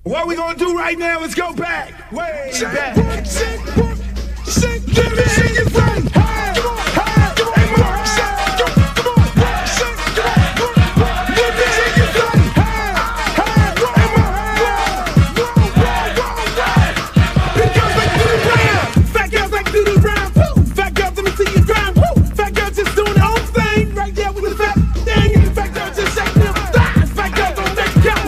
What we gonna do right now is go back, way back. Give me your friend. Hey, hey, come on, come on, come on, give me your friend. Hey, hey, because they do the round. Fat girls like do the round. Fat girls, let me see you grind. Fat girls just doing their own thing right there with the fat thing. And the fat girls just shaking them thighs. Fat girls don't make it count.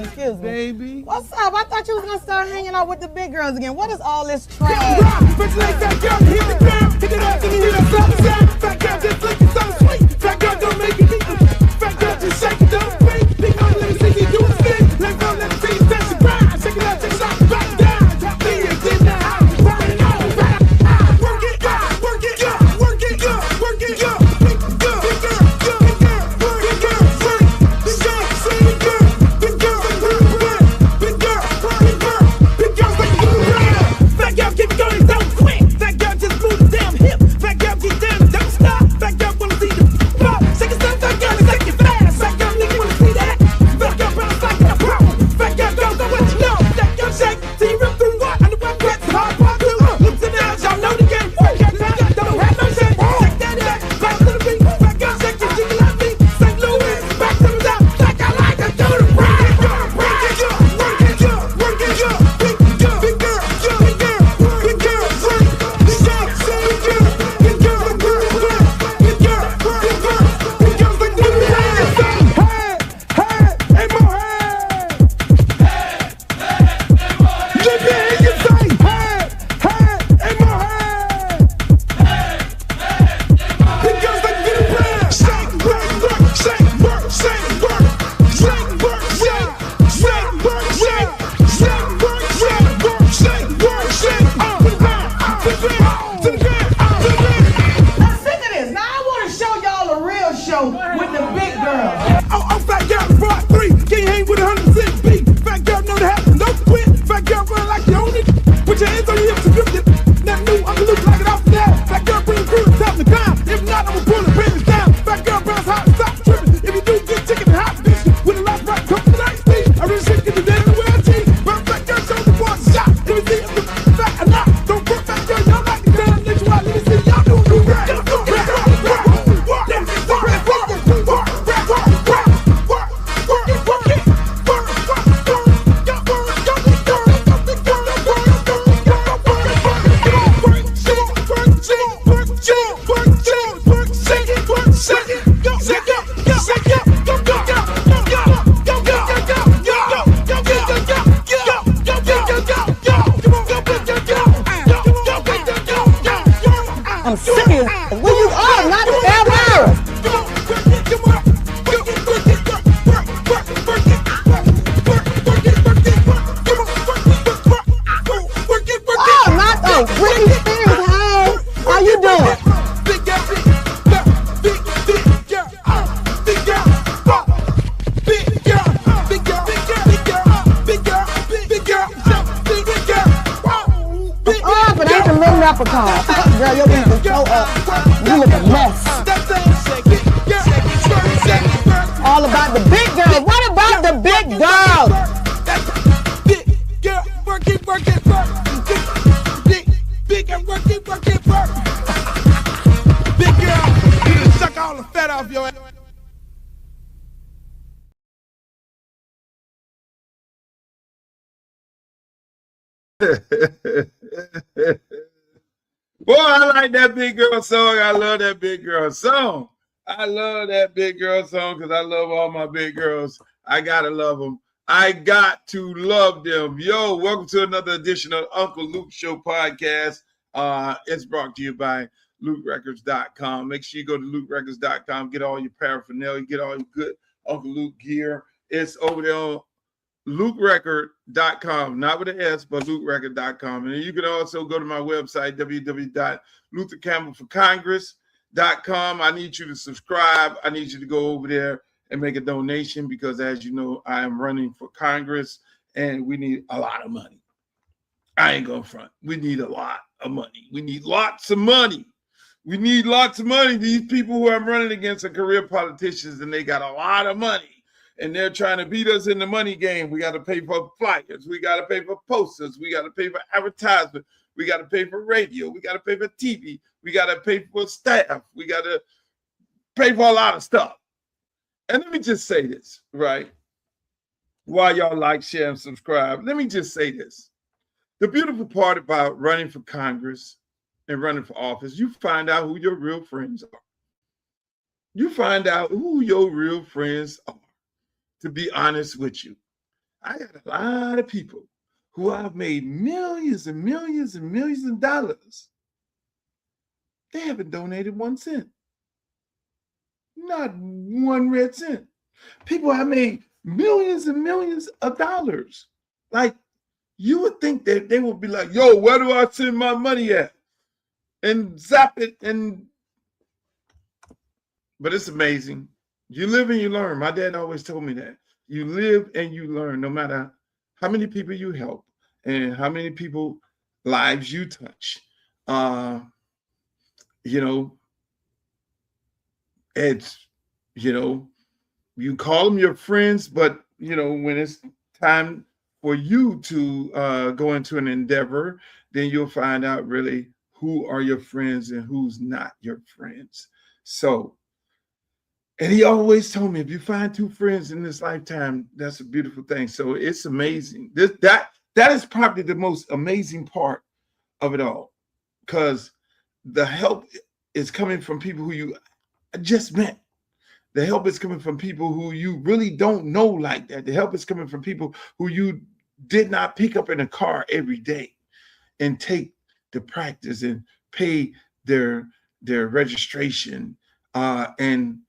Excuse me. Baby. What's up? I thought you was gonna start hanging out with the big girls again. What is all this trash? Bitch like fat girl, hit the ground. Hit it up and you hear that sound. Fat girl just looking so sweet. Fat girl don't make it eat. Fat girl just shake it, don't speak. Big girl, let me see you do a thing. Let go, let me see you touch the ground. Shake it out, take it out, back down. Top fingers in the house. Burn it all back. Work it, work it, work it, work it, big girl, big girl, big girl, big girl, big girl, big girl, big girl, big girl, big girl, big girls like you around. Fat girl keep going, don't quit. Fat girl just move the damn hip. Fat girl get down, don't stop. Fat girl wanna see the pop. Shake it stuff, fat girl, shake it fast. Fat girl nigga wanna see that. Fat girl bounce like a pro. Fat girl don't know what you know. Fat girl shake till you rip through what? On the wet, wet, hard part two. Looks in the house, y'all know the game. Fat girl don't have no shame. Shake that back, bounce to the beat. Fat girl shake it, jiggle at me. St. Louis, back to the top. Like I like to do the rap. Work it, work it, work it, big girl, big girl, big girl, big girl, big girl, big girl, big girl, big girl, big girl, big girls like you around. Hey, hey, hey, more hey. Let me hear you say, hey, hey, hey, more hey. Big girls like you around. Shake, work, work, shake, work, shake, work, shake, work, shake, shake, work, shake, shake, work, shake, work, shake, work, shake. To the ground, to the ground, to the ground, to the ground. Now sick of this. Now I want to show y'all a real show with the big girls. Oh, fat girl, brought three. Can't hang with 100% beat. Fat girl, know the happen, don't quit. Fat girl, run like you own it. Put your hands on your hips and grip it. That new, I'm gonna look like it off the now. Fat girl, bring the crew to top the ground. If not, I'ma pull the panties down. Fat girl, bounce hot and stop tripping. If you do, get chicken and hot bitch. With a lot of right, come to the night speed. I really shit, get the dead in the way cheese. But fat girl, show the boys a shot. Let me see if it's fat or not. Don't put fat girl, y'all like the damn bitch. Let me see y'all do the rap. I'm serious. Where you are, not ever. Oh, not the Britney Spears. Hey, how you doing? Oh, but ain't the little leprechaun. Girl, your knees are so up. You look a mess. All about the big girls. What about the big girls? Big girl, work it, work it, work. Big girl, work it, work it, work. Big girl, you done suck all the fat off your ass. Boy, I like that big girl song. I love that big girl song. I love that big girl song because I love all my big girls. I gotta love them. I got to love them. Yo, welcome to another edition of Uncle Luke Show podcast. It's brought to you by LukeRecords.com. Make sure you go to LukeRecords.com, get all your paraphernalia, get all your good Uncle Luke gear. It's over there on LukeRecord.com, not with an S, but LukeRecord.com. And you can also go to my website, www.LutherCampbellForCongress.com. I need you to subscribe. I need you to go over there and make a donation because, as you know, I am running for Congress and we need a lot of money. I ain't going to front. We need a lot of money. We need lots of money. We need lots of money. These people who I'm running against are career politicians and they got a lot of money. and they're trying to beat us in the money game. We got to pay for flyers. We got to pay for posters. We got to pay for advertisement. We got to pay for radio. We got to pay for TV. We got to pay for staff. We got to pay for a lot of stuff. And let me just say this, right? While y'all like, share, and subscribe, let me just say this. The beautiful part about running for Congress and running for office, you find out who your real friends are. You find out who your real friends are, to be honest with you. I got a lot of people who I've made millions and millions and millions of dollars. They haven't donated 1 cent. Not 1 red cent. People I made millions and millions of dollars. Like, you would think that they would be like, yo, where do I send my money at? And zap it. But it's amazing. You live and you learn. My dad always told me that. You live and you learn, no matter how many people you help and how many people lives you touch. It's, you call them your friends, but, when it's time for you to go into an endeavor, then you'll find out really who are your friends and who's not your friends. So, and he always told me, if you find 2 friends in this lifetime, that's a beautiful thing. So it's amazing. That is probably the most amazing part of it all, because the help is coming from people who you just met. The help is coming from people who you really don't know like that. The help is coming from people who you did not pick up in a car every day and take the practice and pay their registration and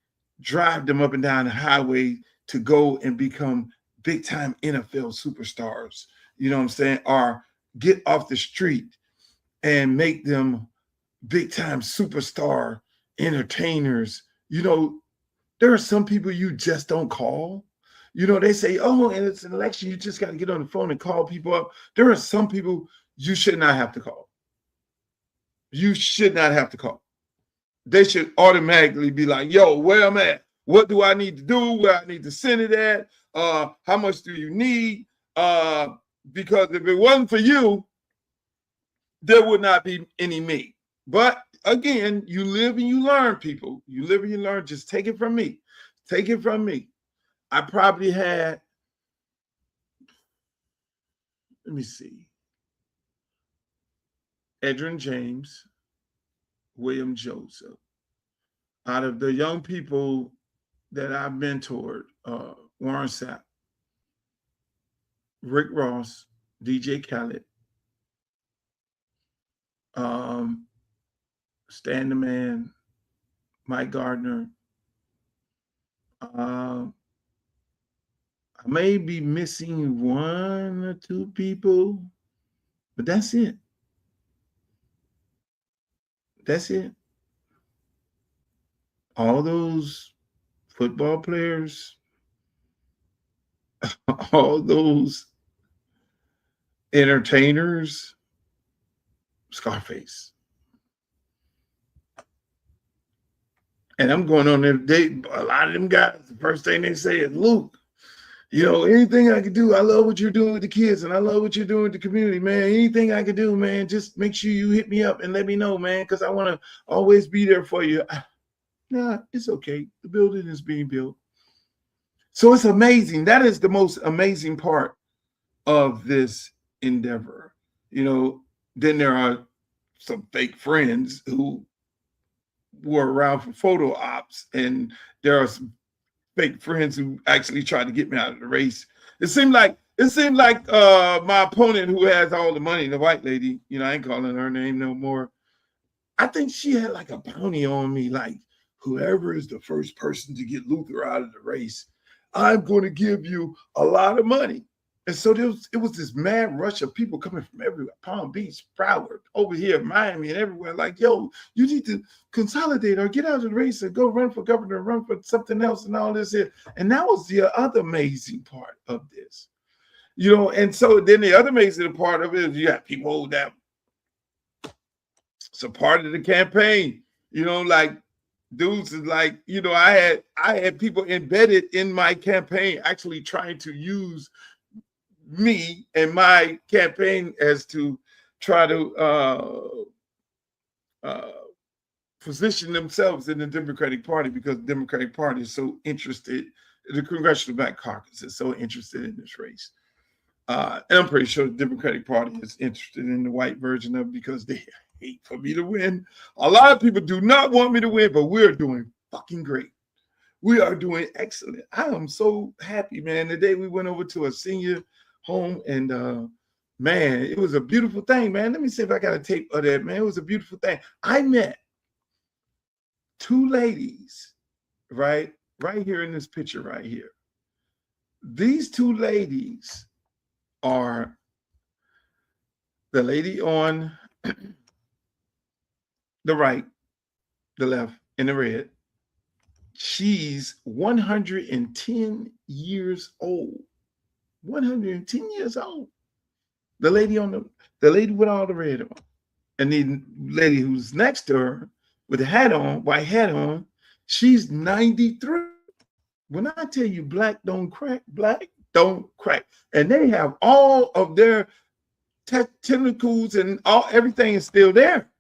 drive them up and down the highway to go and become big time NFL superstars. You know what I'm saying? Or get off the street and make them big time superstar entertainers. There are some people you just don't call. They say, oh, and it's an election, you just got to get on the phone and call people up. There are some people you should not have to call. You should not have to call. They should automatically be like, yo, where I'm at? What do I need to do? Where I need to send it at? How much do you need? Because if it wasn't for you, there would not be any me. But again, you live and you learn, people. You live and you learn. Just take it from me. Take it from me. I probably had, let me see, LeBron James, William Joseph. Out of the young people that I've mentored, Warren Sapp, Rick Ross, DJ Khaled, Stan the Man, Mike Gardner. I may be missing 1 or 2 people, but that's it. That's it. All those football players, all those entertainers, Scarface. And I'm going on there today. A lot of them guys, the first thing they say is, Luke, anything I can do, I love what you're doing with the kids, and I love what you're doing with the community, man. Anything I can do, man, just make sure you hit me up and let me know, man, because I want to always be there for you. Nah, it's okay. The building is being built. So it's amazing. That is the most amazing part of this endeavor. Then there are some fake friends who were around for photo ops, and there are some fake friends who actually tried to get me out of the race. It seemed like my opponent, who has all the money, the white lady, I ain't calling her name no more. I think she had like a bounty on me, like, whoever is the first person to get Luther out of the race, I'm going to give you a lot of money. And so it was this mad rush of people coming from everywhere, Palm Beach, Broward, over here, Miami, and everywhere. Like, yo, you need to consolidate or get out of the race and go run for governor, run for something else and all this here. And that was the other amazing part of this. And so then the other amazing part of it is you got people that supported the campaign, like Dudes is like, you know, I had people embedded in my campaign actually trying to use me and my campaign as to try to position themselves in the Democratic Party, because the Democratic Party is so interested, the Congressional Black Caucus is so interested in this race. And I'm pretty sure the Democratic Party is interested in the white version of it because they hate for me to win. A lot of people do not want me to win, but we're doing fucking great. We are doing excellent. I am so happy, man. The day we went over to a senior home, and man, it was a beautiful thing, man. Let me see if I got a tape of that, man. It was a beautiful thing. I met two ladies, right here in this picture right here. These two ladies are the lady on the right, the left, and the red. She's 110 years old. 110 years old. The lady with all the red on. And the lady who's next to her with the hat on, white hat on, she's 93. When I tell you black don't crack, black don't crack. And they have all of their tentacles and everything is still there.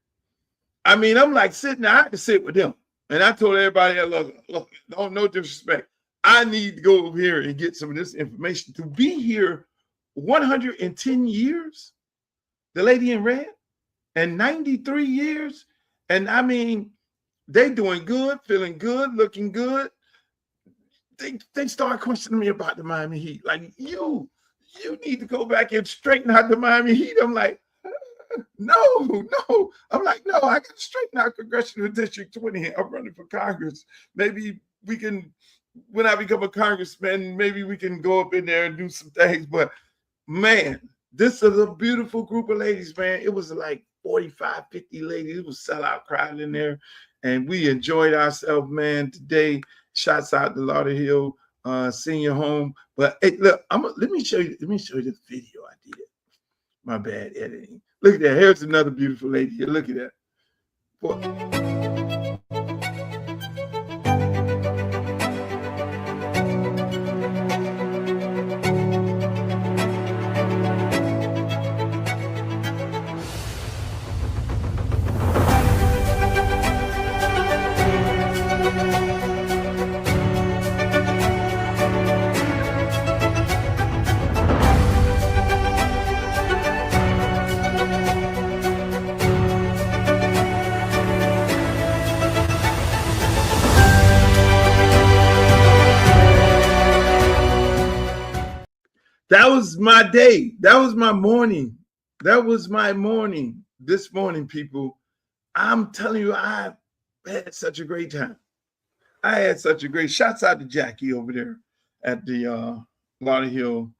I mean, I'm like sitting there, I had to sit with them. And I told everybody, look, don't, no disrespect. I need to go over here and get some of this information. To be here 110 years, the lady in red, and 93 years. And I mean, they doing good, feeling good, looking good. They start questioning me about the Miami Heat. Like, you need to go back and straighten out the Miami Heat. I'm like, no. I'm like, no, I got to straighten out Congressional District 20. I'm running for Congress. Maybe we can, when I become a congressman, maybe we can go up in there and do some things. But man, this is a beautiful group of ladies, man. It was like 45, 50 ladies. It was sellout crowd in there. And we enjoyed ourselves, man, today. Shouts out to Lauderhill Senior Home. But hey, look, let me show you the video I did. My bad editing. Look at that. Here's another beautiful lady here. Look at that. That was my day. That was my morning. That was my morning. This morning, people, I'm telling you, I had such a great time. I had such a great, shouts out to Jackie over there at the Lauderhill,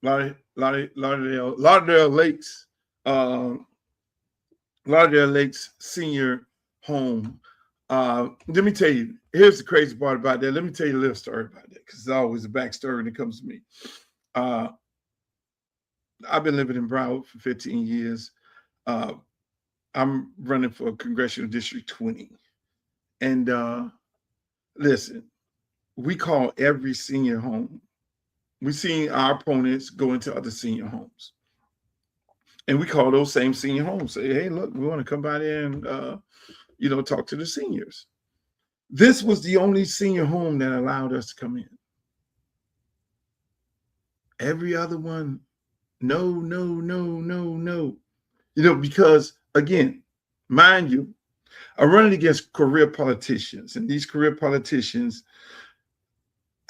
Lauderdale Lakes, Lauderdale Lakes Senior Home. Let me tell you, here's the crazy part about that. Let me tell you a little story about that, because it's always a backstory when it comes to me. I've been living in Broward for 15 years. I'm running for Congressional District 20. And listen, we call every senior home. We've seen our opponents go into other senior homes. And we call those same senior homes. Say, hey, look, we want to come by there and talk to the seniors. This was the only senior home that allowed us to come in. Every other one, no. Because again, mind you, I'm running against career politicians, and these career politicians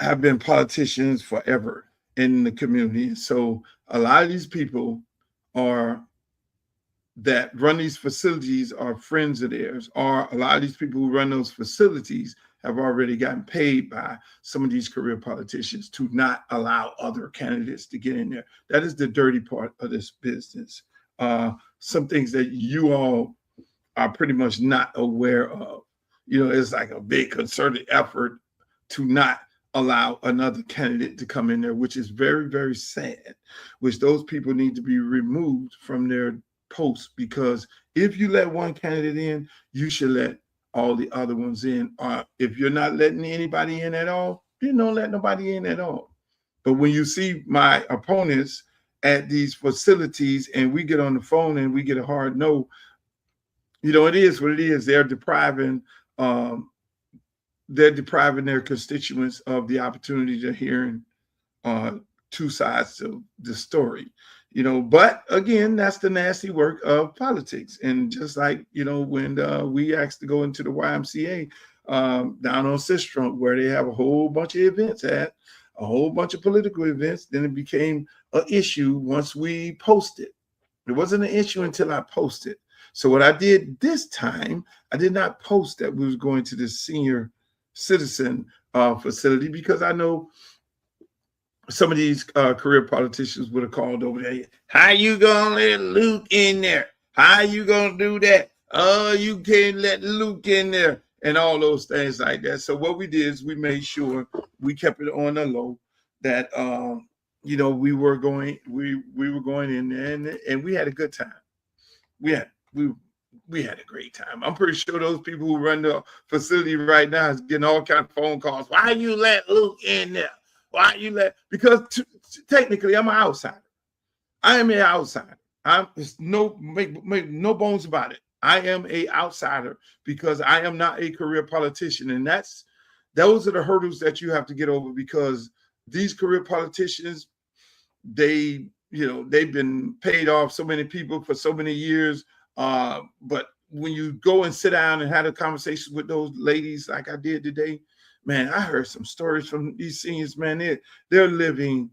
have been politicians forever in the community. So a lot of these people that run these facilities are friends of theirs, or a lot of these people who run those facilities have already gotten paid by some of these career politicians to not allow other candidates to get in there. That is the dirty part of this business. Some things that you all are pretty much not aware of. It's like a big concerted effort to not allow another candidate to come in there, which is very, very sad, which those people need to be removed from their posts, because if you let one candidate in, you should let all the other ones in. If you're not letting anybody in at all, then don't let nobody in at all. But when you see my opponents at these facilities and we get on the phone and we get a hard no, you know, it is what it is. They're depriving their constituents of the opportunity to hearing two sides of the story, you know. But again, that's the nasty work of politics. And just like, you know, when we asked to go into the YMCA down on Sistrunk, where they have a whole bunch of events a whole bunch of political events, then it became an issue once we posted. It wasn't an issue until I posted. So what I did this time, I did not post that we was going to the senior citizen facility, because I know some of these career politicians would have called over there. How you gonna let Luke in there? How you gonna do that? Oh, you can't let Luke in there, and all those things like that. So what we did is we made sure we kept it on the low, that you know, we were going in there, and we had a good time. We had a great time. I'm pretty sure those people who run the facility right now is getting all kinds of phone calls. Why you let Luke in there? Why you let? Because technically I'm an outsider. I am an outsider. Make no bones about it. I am an outsider because I am not a career politician, and those are the hurdles that you have to get over, because these career politicians, they've been paid off so many people for so many years. But when you go and sit down and have a conversation with those ladies like I did today, man, I heard some stories from these seniors, man. They're living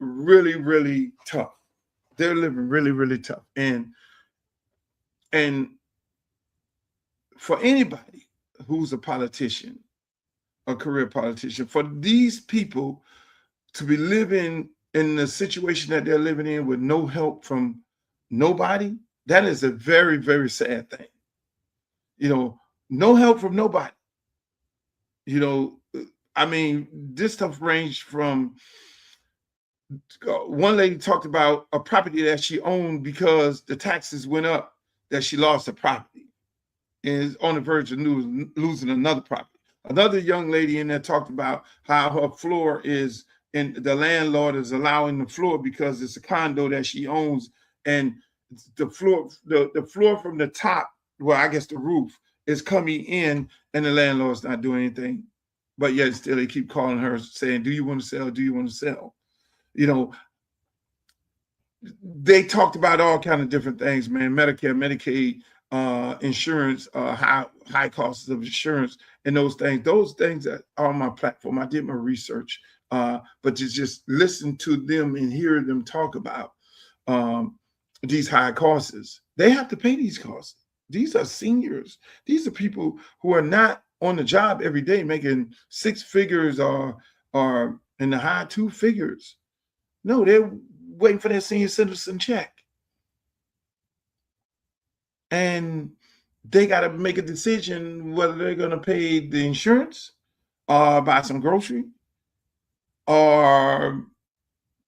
really, really tough. They're living really, really tough. And for anybody who's a politician, a career politician, for these people to be living in the situation that they're living in with no help from nobody, that is a very, very sad thing. You know, no help from nobody. You know, I mean, this stuff ranged from, one lady talked about a property that she owned because the taxes went up, that she lost a property and is on the verge of losing another property. Another young lady in there talked about how her floor is, and the landlord is allowing the floor because it's a condo that she owns, and the floor from the top, well, I guess the roof, is coming in, and the landlord's not doing anything. But yet still they keep calling her saying, do you want to sell? Do you want to sell? You know, they talked about all kind of different things, man. Medicare, Medicaid, insurance, high costs of insurance, and those things that are on my platform. I did my research, but to just listen to them and hear them talk about these high costs. They have to pay these costs. These are seniors. These are people who are not on the job every day making six figures or in the high two figures. No, they're waiting for their senior citizen check. And they got to make a decision whether they're going to pay the insurance or buy some grocery or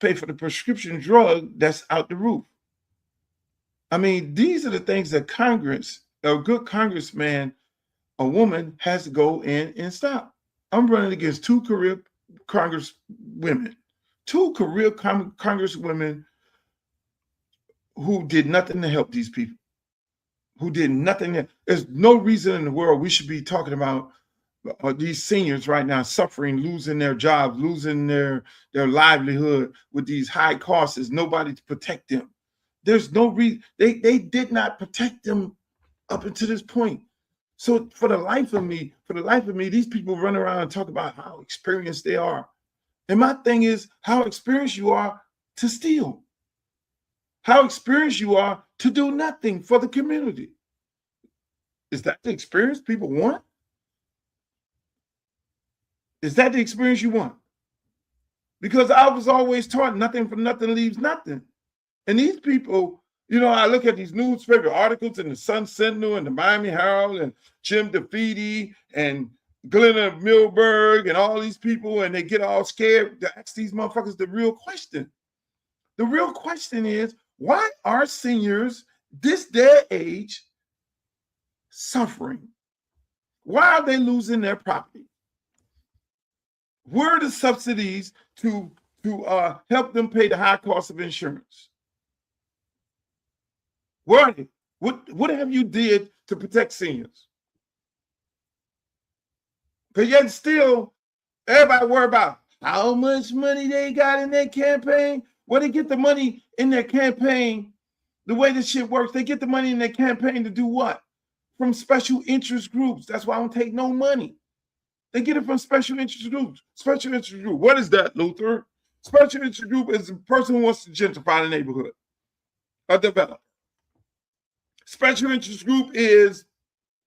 pay for the prescription drug that's out the roof. I mean, these are the things that Congress, a good congressman, a woman, has to go in and stop. I'm running against two career congresswomen who did nothing to help these people, who did nothing. There's no reason in the world we should be talking about these seniors right now suffering, losing their jobs, losing their livelihood with these high costs. There's nobody to protect them. There's no reason. They did not protect them up until this point. So for the life of me, these people run around and talk about how experienced they are. And my thing is how experienced you are to steal, how experienced you are to do nothing for the community. Is that the experience people want? Is that the experience you want? Because I was always taught nothing for nothing leaves nothing. And these people, you know, I look at these newspaper articles in the Sun Sentinel and the Miami Herald and Jim DeFeedy and Glenna Milberg and all these people, and they get all scared to ask these motherfuckers the real question. The real question is, why are seniors this day age suffering? Why are they losing their property? Where are the subsidies to help them pay the high cost of insurance? Where are they? What have you did to protect seniors? Because yet still, everybody worry about how much money they got in their campaign. Where they get the money in their campaign, the way this shit works, they get the money in their campaign to do what? From special interest groups. That's why I don't take no money. They get it from special interest groups. Special interest group. What is that, Luther? Special interest group is a person who wants to gentrify the neighborhood, a developer. Special interest group is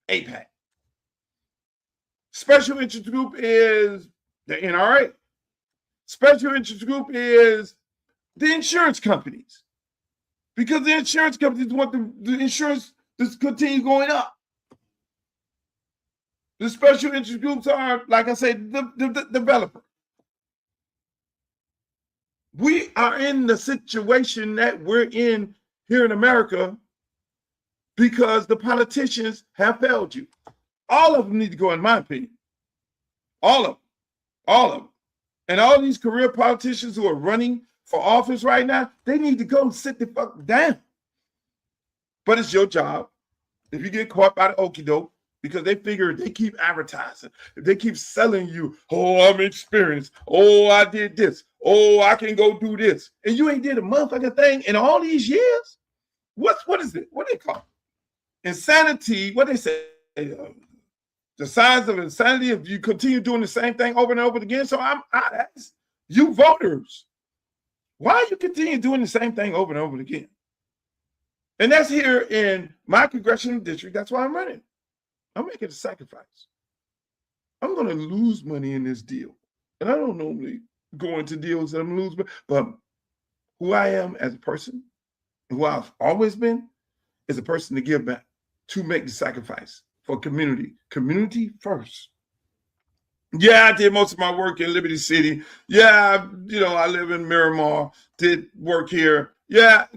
APAC. Special interest group is the NRA. Special interest group is the insurance companies, because the insurance companies want the insurance to continue going up. The special interest groups are, like I said, the developer. We are in the situation that we're in here in America because the politicians have failed you. All of them need to go, in my opinion. All of them. All of them. And all these career politicians who are running for office right now, they need to go and sit the fuck down. But it's your job. If you get caught by the okie doke, because they figure if they keep advertising, if they keep selling you, oh, I'm experienced, oh, I did this, oh, I can go do this, and you ain't did a motherfucking thing in all these years, what is it? What do they call it? Insanity, what they say? The signs of insanity if you continue doing the same thing over and over again. So I ask you voters, why you continue doing the same thing over and over again? And that's here in my congressional district. That's why I'm running. I'm making a sacrifice. I'm going to lose money in this deal. And I don't normally go into deals that I'm losing, but who I am as a person, who I've always been, is a person to give back, to make the sacrifice for community. Community first. Yeah, I did most of my work in Liberty City. Yeah, I live in Miramar, did work here. Yeah.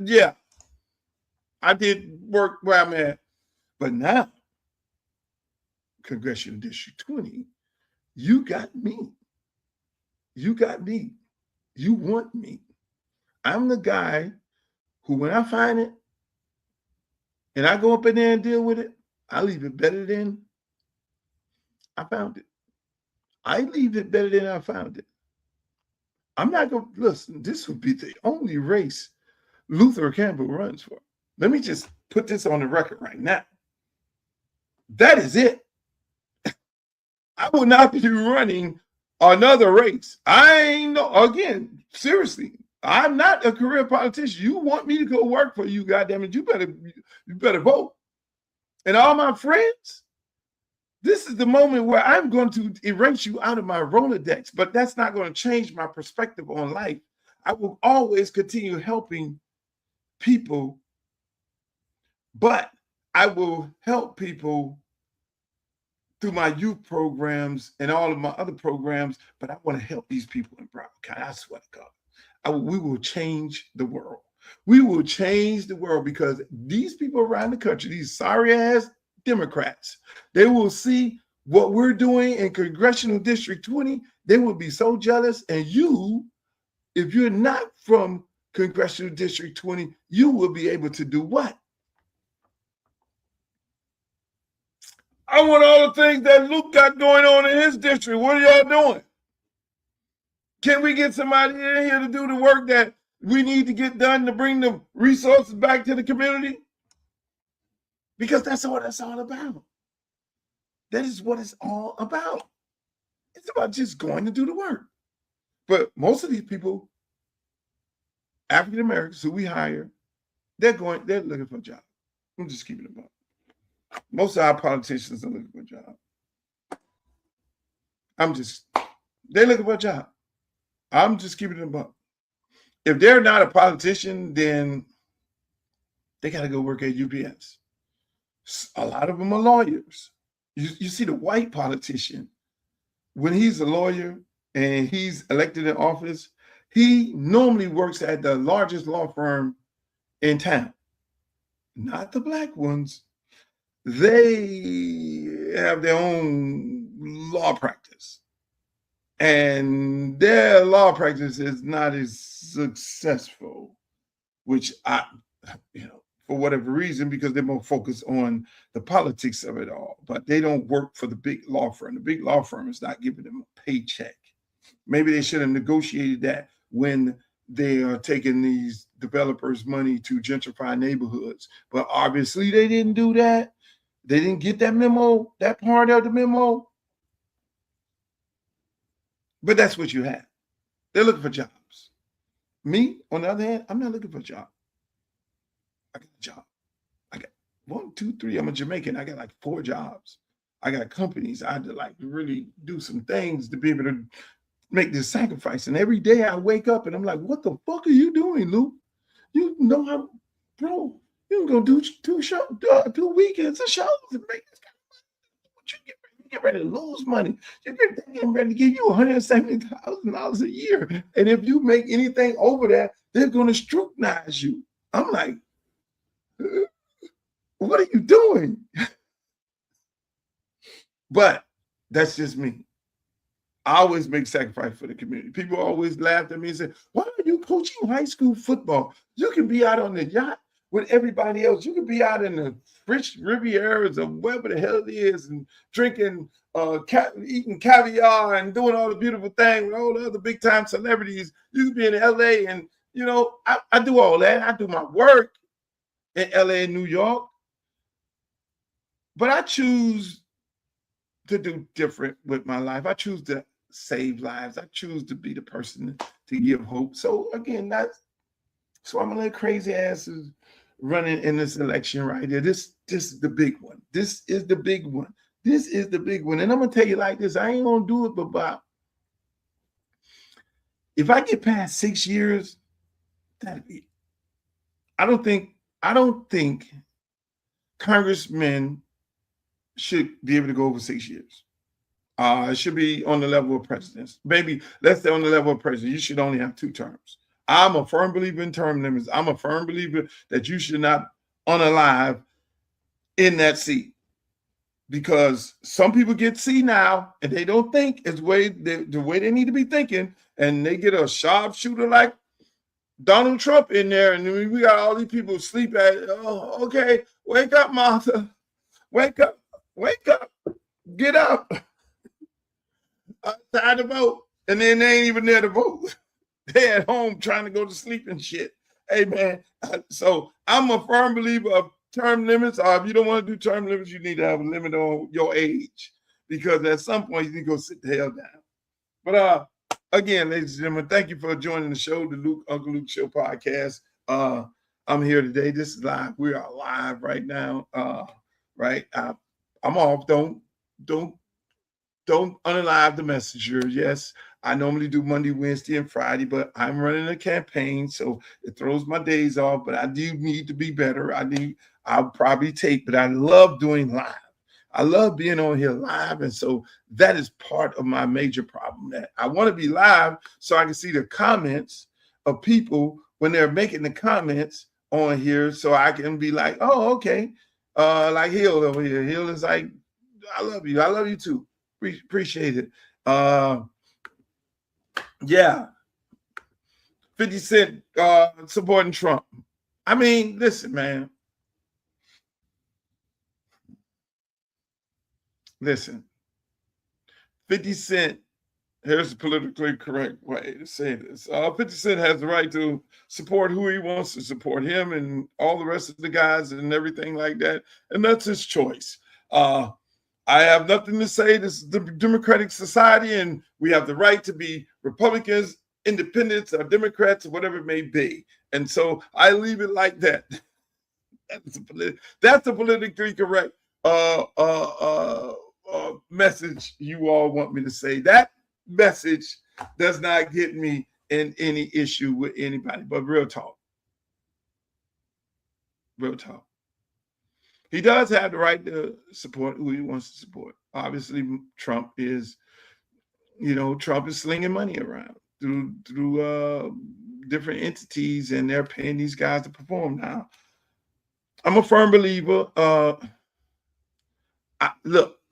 I did work where I'm at. But now, Congressional District 20, you got me. You got me. You want me. I'm the guy who, when I find it and I go up in there and deal with it, I leave it better than I found it. I leave it better than I found it. I'm not going to, listen, this would be the only race Luther Campbell runs for. Let me just put this on the record right now. That is it. I will not be running another race. I ain't no, again, seriously, I'm not a career politician. You want me to go work for you, goddammit, you better vote. And all my friends, this is the moment where I'm going to erase you out of my Rolodex, but that's not going to change my perspective on life. I will always continue helping people, but I will help people through my youth programs and all of my other programs, but I want to help these people in Broward County. I swear to God, we will change the world. We will change the world because these people around the country, these sorry-ass Democrats, they will see what we're doing in Congressional District 20. They will be so jealous. And you, if you're not from Congressional District 20, you will be able to do what? I want all the things that Luke got going on in his district. What are y'all doing? Can we get somebody in here to do the work that we need to get done to bring the resources back to the community? Because that's what it's all about. That is what it's all about. It's about just going to do the work. But most of these people, African Americans who we hire, they're looking for a job. I'm just keeping it up. Most of our politicians are looking for a job. They're looking for a job. I'm just keeping it up. If they're not a politician, then they got to go work at UPS. A lot of them are lawyers. You see the white politician, when he's a lawyer and he's elected in office, he normally works at the largest law firm in town. Not the black ones. They have their own law practice. And their law practice is not as successful, which for whatever reason, because they're more focused on the politics of it all. But they don't work for the big law firm. The big law firm is not giving them a paycheck. Maybe they should have negotiated that when they are taking these developers' money to gentrify neighborhoods. But obviously they didn't do that. They didn't get that memo, that part of the memo. But that's what you have. They're looking for jobs. Me, on the other hand, I'm not looking for a job. I got a job. I got 1, 2, 3. I'm a Jamaican. I got like 4 jobs. I got companies. I had to like really do some things to be able to make this sacrifice. And every day I wake up and I'm like, what the fuck are you doing, Luke? You know how, bro, you can go do 2 weekends of shows and make this kind of money. What you get ready to lose money. You're getting ready to give you $170,000 a year. And if you make anything over that, they're going to scrutinize you. I'm like, what are you doing? But that's just me. I always make sacrifice for the community. People always laughed at me and said, why are you coaching high school football? You can be out on the yacht with everybody else. You can be out in the French Rivieras or wherever the hell it is and drinking, eating caviar and doing all the beautiful things with all the other big time celebrities. You can be in LA and, I do all that. I do my work in LA and New York. But I choose to do different with my life. I choose to save lives. I choose to be the person to give hope. So again, so I'm a little crazy asses running in this election right here. This is the big one. This is the big one. This is the big one. And I'm gonna tell you like this, I ain't gonna do it, but about if I get past 6 years, that'll be it. I don't think congressmen should be able to go over 6 years. It should be on the level of presidents. Maybe let's say on the level of president, you should only have 2 terms. I'm a firm believer in term limits. I'm a firm believer that you should not unalive in that seat, because some people get senile and they don't think the way they need to be thinking, and they get a sharpshooter like Donald Trump in there, and we got all these people sleep at it. Oh, okay, wake up, Martha. Wake up, get up. Time to vote. And then they ain't even there to vote. They at home trying to go to sleep and shit. Hey, man. So I'm a firm believer of term limits. Or if you don't want to do term limits, you need to have a limit on your age, because at some point you need to go sit the hell down. But again, ladies and gentlemen, thank you for joining the show, the Uncle Luke Show podcast. I'm here today. This is live. We are live right now. Right. I'm off. Don't unalive the messenger. Yes, I normally do Monday, Wednesday, and Friday, but I'm running a campaign, so it throws my days off. But I do need to be better. I'll probably take, but I love doing live. I love being on here live, and so that is part of my major problem. That I want to be live so I can see the comments of people when they're making the comments on here, so I can be like, oh, okay. Like Hill over here. Hill is like, I love you. I love you too. Appreciate it. Yeah. 50 Cent supporting Trump. I mean, listen, man. Listen. 50 Cent, here's the politically correct way to say this. 50 Cent has the right to support who he wants to support, him and all the rest of the guys and everything like that. And that's his choice. I have nothing to say. This is the democratic society, and we have the right to be Republicans, independents, or Democrats, or whatever it may be. And so I leave it like that. That's a politically correct message you all want me to say. That message does not get me in any issue with anybody, but real talk. He does have the right to support who he wants to support. Obviously, Trump is slinging money around through different entities, and they're paying these guys to perform. Now, I'm a firm believer.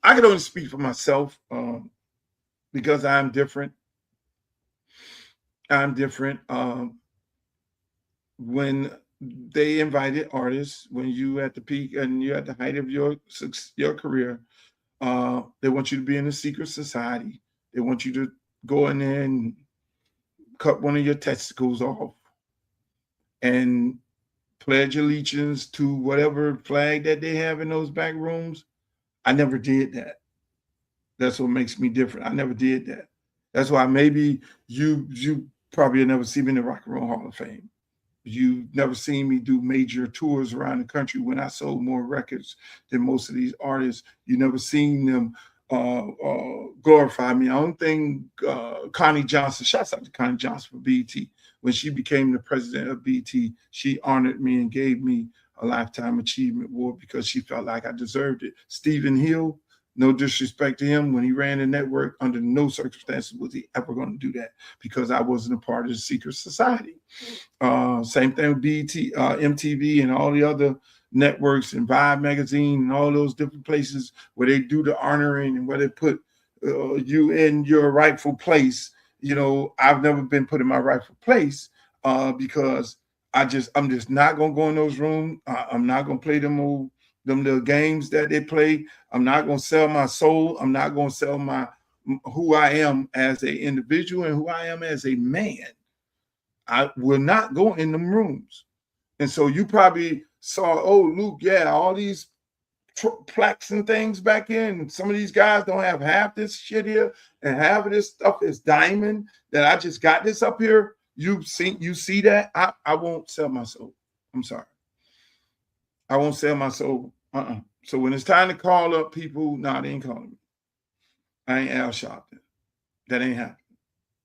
I can only speak for myself because I'm different. I'm different. When they invited artists, when you at the peak and you're at the height of your career, they want you to be in a secret society. They want you to go in there and cut one of your testicles off and pledge allegiance to whatever flag that they have in those back rooms. I never did that. That's what makes me different. I never did that. That's why maybe you probably never see me in the Rock and Roll Hall of Fame. You've never seen me do major tours around the country when I sold more records than most of these artists. You never seen them glorify me. I don't think Connie Johnson, shouts out to Connie Johnson for BET. When she became the president of BET, she honored me and gave me a Lifetime Achievement Award because she felt like I deserved it. Stephen Hill, no disrespect to him, when he ran the network, under no circumstances was he ever going to do that because I wasn't a part of the secret society. Same thing with BET, MTV, and all the other networks and Vibe magazine and all those different places where they do the honoring and where they put you in your rightful place. You know, I've never been put in my rightful place because I'm just not gonna go in those rooms. I'm not gonna play them little games that they play. I'm not gonna sell my soul. I'm not gonna sell who I am as an individual and who I am as a man. I will not go in them rooms. And so you probably saw, oh, Luke, yeah, all these plaques and things back in. Some of these guys don't have half this shit here, and half of this stuff is diamond that I just got this up here. You see that? I won't sell my soul. I'm sorry. I won't sell my soul. So when it's time to call up people, nah, they ain't calling me. I ain't Al Sharpton. That ain't happening.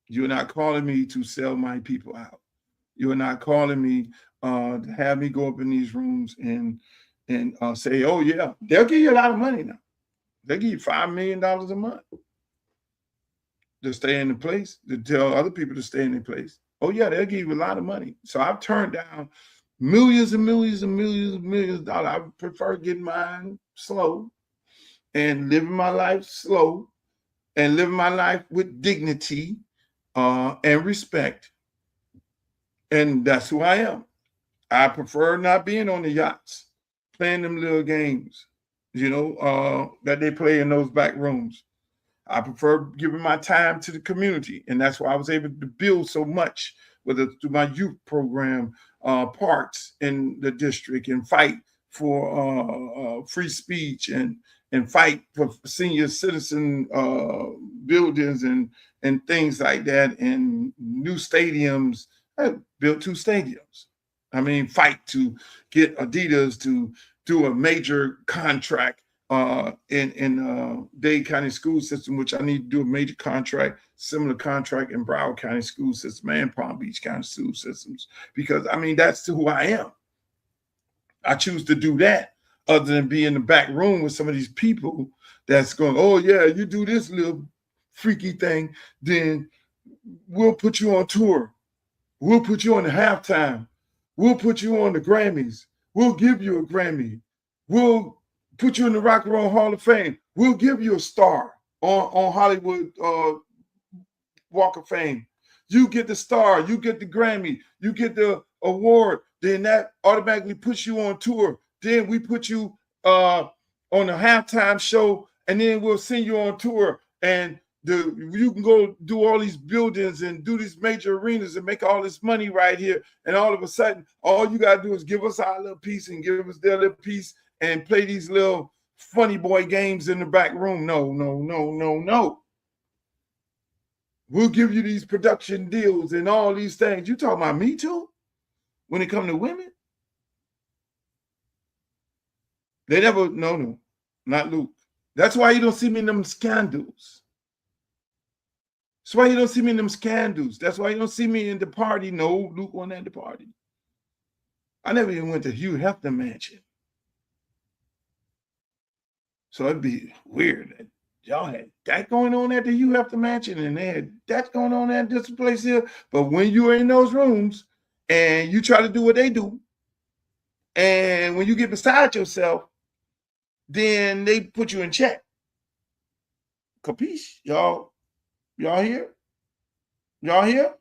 You're not calling me to sell my people out. You are not calling me to have me go up in these rooms and say, oh, yeah, they'll give you a lot of money now. They'll give you $5 million a month to stay in the place, to tell other people to stay in their place. Oh, yeah, they'll give you a lot of money. So I've turned down millions and millions and millions and millions of dollars. I prefer getting mine slow and living my life slow and living my life with dignity and respect. And that's who I am. I prefer not being on the yachts, playing them little games, that they play in those back rooms. I prefer giving my time to the community. And that's why I was able to build so much, whether through my youth program, parks in the district, and fight for free speech and fight for senior citizen buildings and things like that, and new stadiums. I built 2 stadiums. I mean, fight to get Adidas to do a major contract in Dade County school system, which I need to do a major contract, similar contract in Broward County school system and Palm Beach County school systems, because I mean, that's who I am. I choose to do that other than be in the back room with some of these people that's going, oh yeah, you do this little freaky thing, then we'll put you on tour. We'll put you on the halftime. We'll put you on the Grammys. We'll give you a Grammy. We'll put you in the Rock and Roll Hall of Fame. We'll give you a star on Hollywood Walk of Fame. You get the star. You get the Grammy. You get the award. Then that automatically puts you on tour. Then we put you on a halftime show, and then we'll send you on tour. And you can go do all these buildings and do these major arenas and make all this money right here. And all of a sudden, all you got to do is give us our little piece and give us their little piece and play these little funny boy games in the back room. No, no, no, no, no. We'll give you these production deals and all these things. You talking about me too? When it comes to women? They never, no, not Luke. That's why you don't see me in them scandals. That's why you don't see me in them scandals. That's why you don't see me in the party. No, Luke wasn't at the party. I never even went to Hugh Hefner mansion. So it'd be weird that y'all had that going on at the Hugh Hefner mansion and they had that going on at this place here. But when you are in those rooms and you try to do what they do, and when you get beside yourself, then they put you in check. Capiche? Y'all here? Y'all here?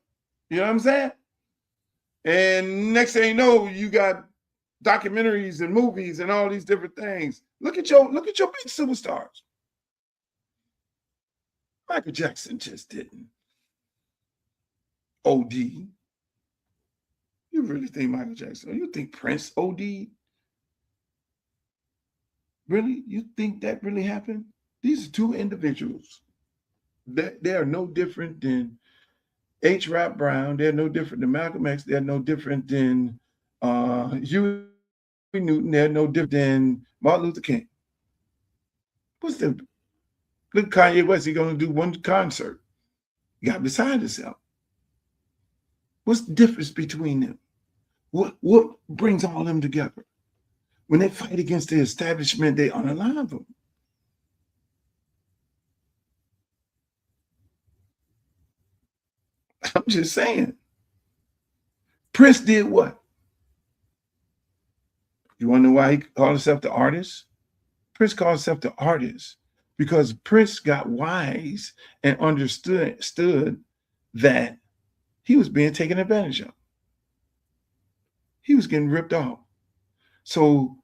You know what I'm saying? And next thing you know, you got documentaries and movies and all these different things. Look at your big superstars. Michael Jackson just didn't OD. You really think Michael Jackson? You think Prince OD? Really? You think that really happened? These are two individuals. They are no different than H. Rap Brown. They're no different than Malcolm X. They're no different than Huey Newton. They're no different than Martin Luther King. What's the look? Kanye West, he's going to do one concert. He got beside himself. What's the difference between them? What brings all of them together? When they fight against the establishment, they unalive them. I'm just saying. Prince did what? You want to know why he called himself the artist? Prince called himself the artist because Prince got wise and understood that he was being taken advantage of. He was getting ripped off. So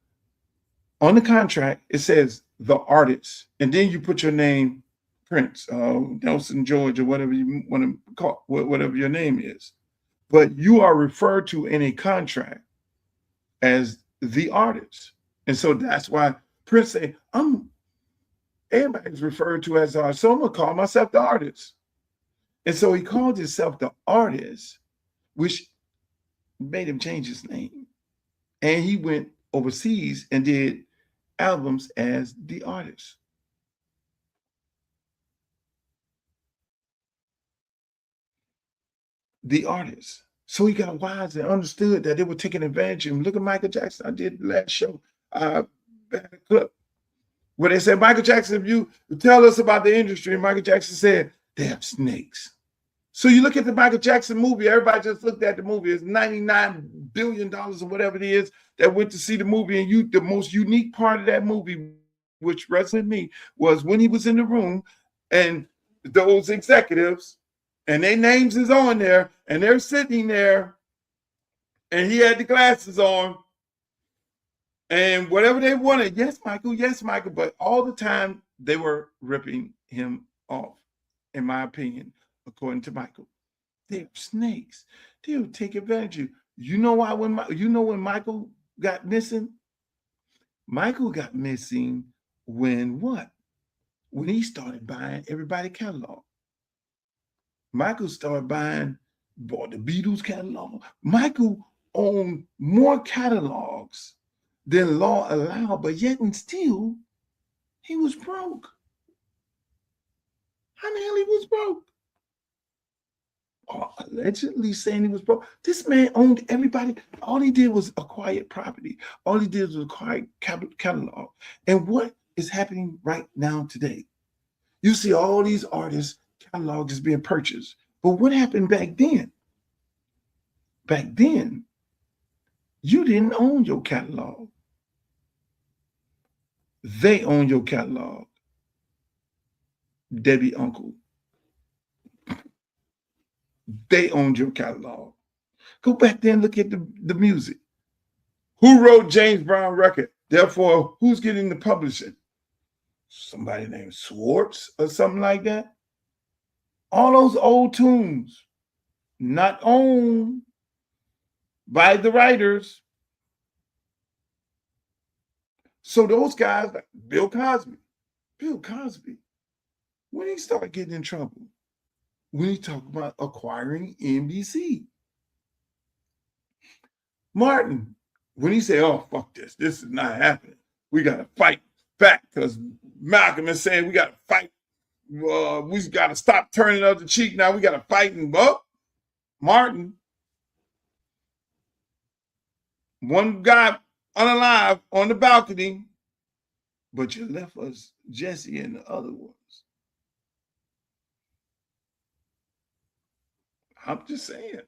on the contract, it says the artist, and then you put your name, Prince, Nelson George, or whatever you want to call, whatever your name is. But you are referred to in a contract as the artist. And so that's why Prince say, everybody's referred to as artist, so I'm gonna call myself the artist. And so he called himself the artist, which made him change his name. And he went overseas and did albums as the artist. The artist. So he got wise and understood that they were taking advantage of him. Look at Michael Jackson. I did the last show. Had a clip where they said, Michael Jackson, if you tell us about the industry, and Michael Jackson said, they have snakes. So you look at the Michael Jackson movie, everybody just looked at the movie. It's $99 billion or whatever it is that went to see the movie. And the most unique part of that movie, which resonated with me, was when he was in the room and those executives and their names is on there and they're sitting there and he had the glasses on and whatever they wanted, yes, Michael, but all the time they were ripping him off, in my opinion. According to Michael, they're snakes. They'll take advantage of you. You know why? When Michael got missing? Michael got missing when what? When he started buying everybody's catalog. Michael started bought the Beatles catalog. Michael owned more catalogs than law allowed, but yet and still, he was broke. How the hell he was broke? Allegedly saying he was broke. This man owned everybody. All he did was acquire property. All he did was acquire catalog. And what is happening right now today? You see all these artists' catalogs is being purchased. But what happened back then? Back then, you didn't own your catalog. They own your catalog. Debbie Uncle. They owned your catalog. Go back there and look at the music. Who wrote James Brown record? Therefore, who's getting the publishing? Somebody named Swartz or something like that. All those old tunes, not owned by the writers. So those guys, like Bill Cosby, when he started getting in trouble, when he talked about acquiring NBC. Martin, when he said, oh, fuck this is not happening. We got to fight back because Malcolm is saying we got to fight. We got to stop turning up the cheek now. We got to fight. And Martin, one guy unalive on the balcony, but you left us Jesse and the other ones. I'm just saying.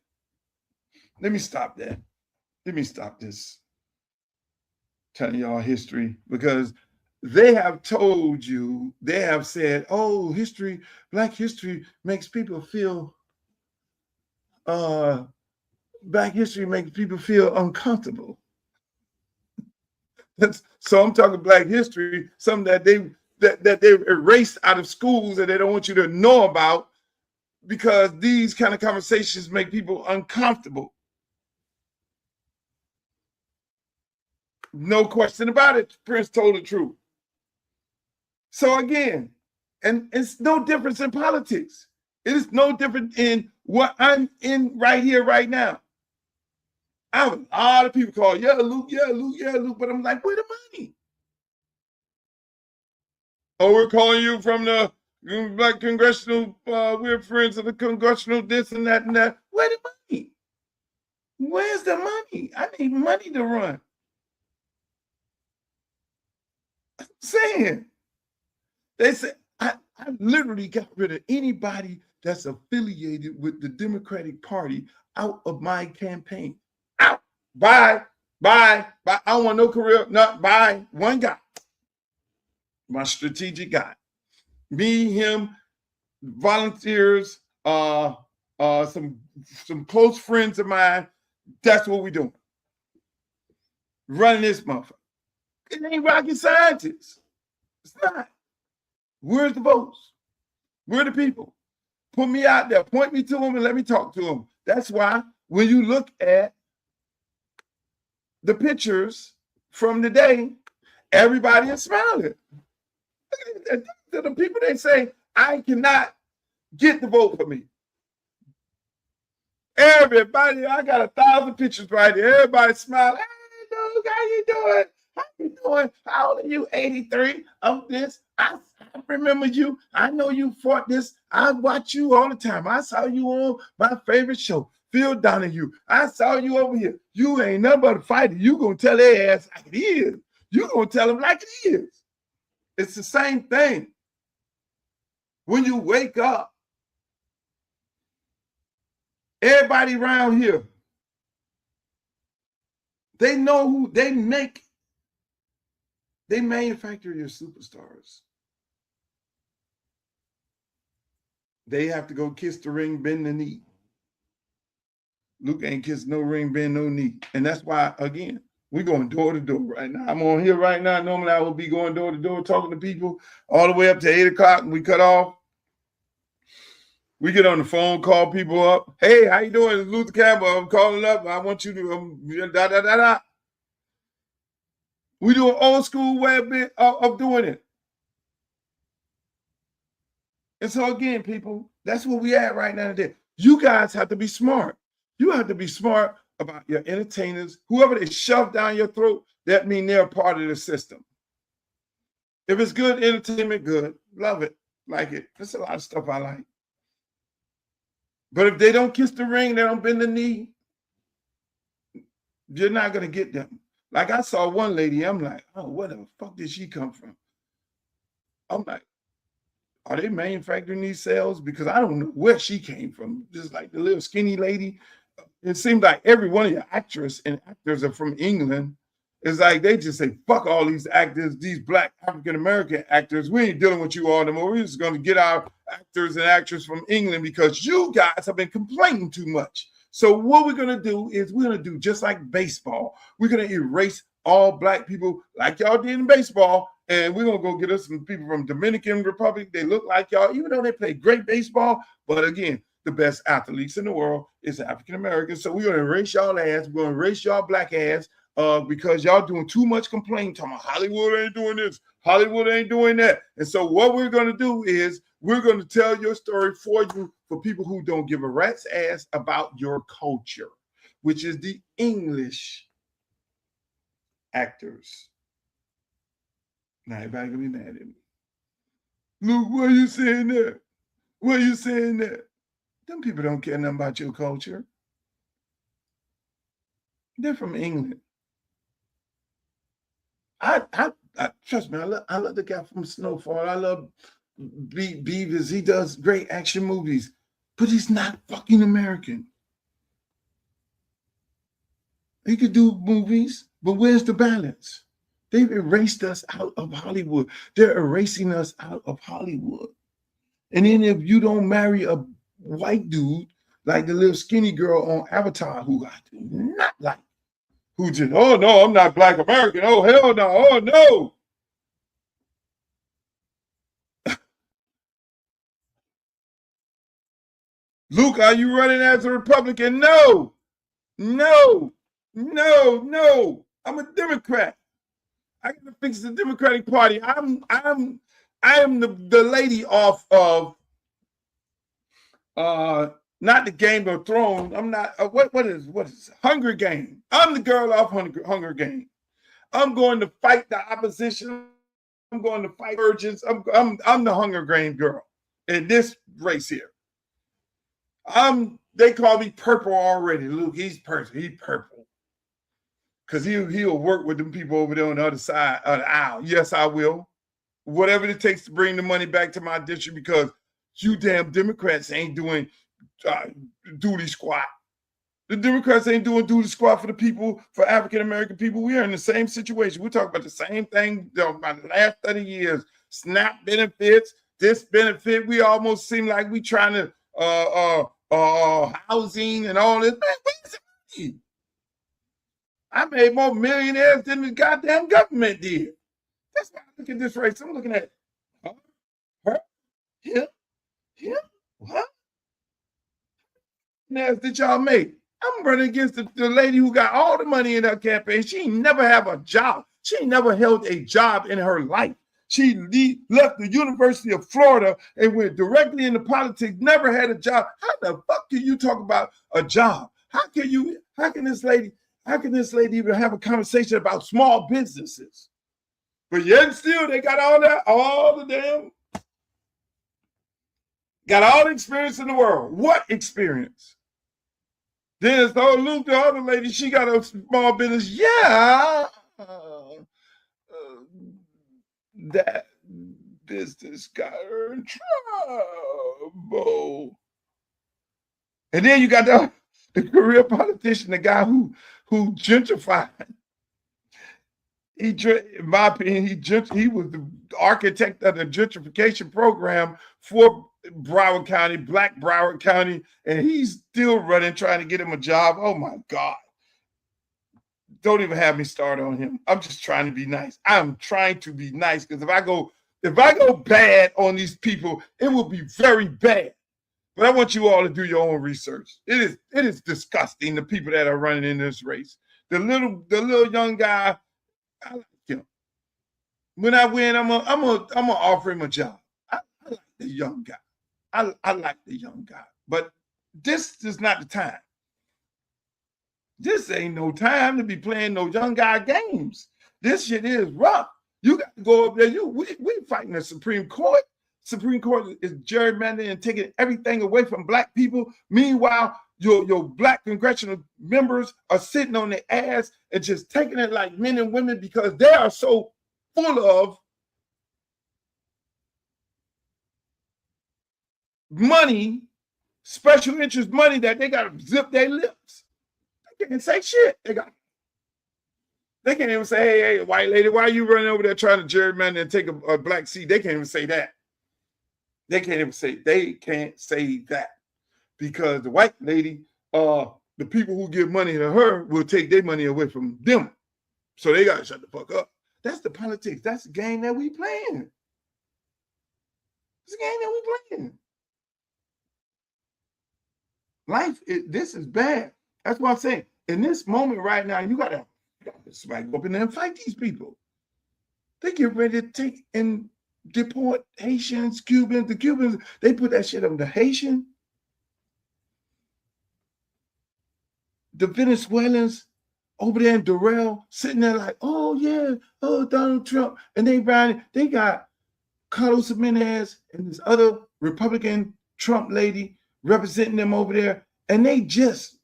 Let me stop that. Let me stop this telling y'all history because they have told you, they have said, oh, Black history makes people feel, Black history makes people feel uncomfortable. So I'm talking Black history, something that they've erased out of schools that they don't want you to know about, because these kind of conversations make people uncomfortable. No question about it. Prince told the truth. So again, and it's no difference in politics. It is no different in what I'm in right here, right now. I have a lot of people call, yeah, Luke, but I'm like, where the money? Oh, we're calling you from the Black congressional, we're friends of the congressional this and that and that. Where the money? Where's the money? I need money to run. I'm saying. They said, I literally got rid of anybody that's affiliated with the Democratic Party out of my campaign. Out. Bye. I don't want no career. Not bye. One guy. My strategic guy. Me, him, volunteers, some close friends of mine. That's what we're doing. Running this motherfucker. It ain't rocket scientists. It's not. Where's the votes? Where are the people? Put me out there. Point me to them and let me talk to them. That's why when you look at the pictures from the day, everybody is smiling. The people, they say, I cannot get the vote for me. Everybody, I got 1,000 pictures right here. Everybody smiling. Hey, Doug, how you doing? How you doing? How old are you? 83 of this. I remember you. I know you fought this. I watch you all the time. I saw you on my favorite show, Phil Donahue. I saw you over here. You ain't nothing but a fighter. You gonna tell their ass like it is. You gonna tell them like it is. It's the same thing. When you wake up, everybody around here, they know who they make. They manufacture your superstars. They have to go kiss the ring, bend the knee. Luke ain't kissed no ring, bend no knee. And that's why, again, we're going door to door right now. I'm on here right now. Normally I would be going door to door, talking to people all the way up to 8 o'clock, and we cut off. We get on the phone, call people up. Hey, how you doing? It's Luther Campbell. I'm calling up. I want you to We do an old school way of doing it. And so again, people, that's where we at right now today. You guys have to be smart. You have to be smart about your entertainers. Whoever they shove down your throat, that means they're part of the system. If it's good entertainment, good. Love it. Like it. There's a lot of stuff I like. But if they don't kiss the ring, they don't bend the knee, you're not going to get them. Like I saw one lady, I'm like, oh, where the fuck did she come from? I'm like, are they manufacturing these cells? Because I don't know where she came from. Just like the little skinny lady. It seems like every one of your actors and actors are from England. It's like they just say, fuck all these actors, these Black African-American actors. We ain't dealing with you all anymore. We're just going to get our actors and actresses from England because you guys have been complaining too much. So what we're going to do is we're going to do just like baseball. We're going to erase all Black people like y'all did in baseball. And we're going to go get us some people from Dominican Republic. They look like y'all, even though they play great baseball. But again, the best athletes in the world is African-Americans. So we're going to erase y'all ass. We're going to erase y'all Black ass. Because y'all doing too much complaining, talking about Hollywood ain't doing this, Hollywood ain't doing that. And so what we're going to do is we're going to tell your story for you, for people who don't give a rat's ass about your culture, which is the English actors. Now everybody gonna be mad at me. Luke, why are you saying that? Why are you saying that? Them people don't care nothing about your culture. They're from England. I trust me, I love the guy from Snowfall. I love Beavers. He does great action movies, but he's not fucking American. He could do movies, but where's the balance? They've erased us out of Hollywood. They're erasing us out of Hollywood. And then if you don't marry a white dude like the little skinny girl on Avatar, who I do not like, who just, oh no, I'm not Black American. Oh hell no, oh no. Luke, are you running as a Republican? No, no, no, no. I'm a Democrat. I gotta fix the Democratic Party. I am the lady off of not the Game of Thrones. I'm not what is Hunger Game. I'm the girl off Hunger Game. I'm going to fight the opposition. I'm going to fight virgins. I'm the Hunger Game girl in this race here. They call me purple already. Luke, he's purple. He's purple. Because he'll work with them people over there on the other side of the aisle. Yes, I will. Whatever it takes to bring the money back to my district, because you damn Democrats ain't doing duty squat. The Democrats ain't doing duty squat for the people, for African-American people. We are in the same situation. We're talking about the same thing about the last 30 years. SNAP benefits, this benefit. We almost seem like we trying to housing and all this. Man, where's the money? I made more millionaires than the goddamn government did. That's why I look at this race. I'm looking at her, him, what? Now, did y'all make? I'm running against the lady who got all the money in her campaign. She never have a job. She never held a job in her life. She left the University of Florida and went directly into politics, never had a job. How the fuck can you talk about a job? How can this lady even have a conversation about small businesses? But yet still, they got got all the experience in the world. What experience? Then so Luke, the other lady, she got a small business. Yeah. That business got her in trouble. And then you got the career politician, the guy who gentrified. In my opinion, he was the architect of the gentrification program for Broward County, Black Broward County, and he's still running, trying to get him a job. Oh my God. Don't even have me start on him. I'm just trying to be nice. I'm trying to be nice, because if I go bad on these people, it will be very bad. But I want you all to do your own research. It is disgusting, the people that are running in this race. The little young guy, I like him. When I win, I'm gonna offer him a job. I like the young guy. I like the young guy. But this is not the time. This ain't no time to be playing no young guy games. This shit is rough. You got to go up there. We fighting the Supreme Court. Supreme Court is gerrymandering and taking everything away from Black people. Meanwhile, your Black congressional members are sitting on their ass and just taking it like men and women, because they are so full of money, special interest money, that they got to zip their lips. They can't say shit. They can't even say, hey, white lady, why are you running over there trying to gerrymander and take a Black seat? They can't even say that. They can't say that, because the white lady, the people who give money to her will take their money away from them. So they got to shut the fuck up. That's the politics. That's the game that we playing. It's the game that we playing. Life, this is bad. That's what I'm saying. In this moment right now, you got to smack up in there and fight these people. They get ready to take and deport Haitians, Cubans. The Cubans, they put that shit on the Haitian. The Venezuelans over there in Durrell sitting there like, oh yeah, oh Donald Trump. And they got Carlos Jimenez and this other Republican Trump lady representing them over there. And they just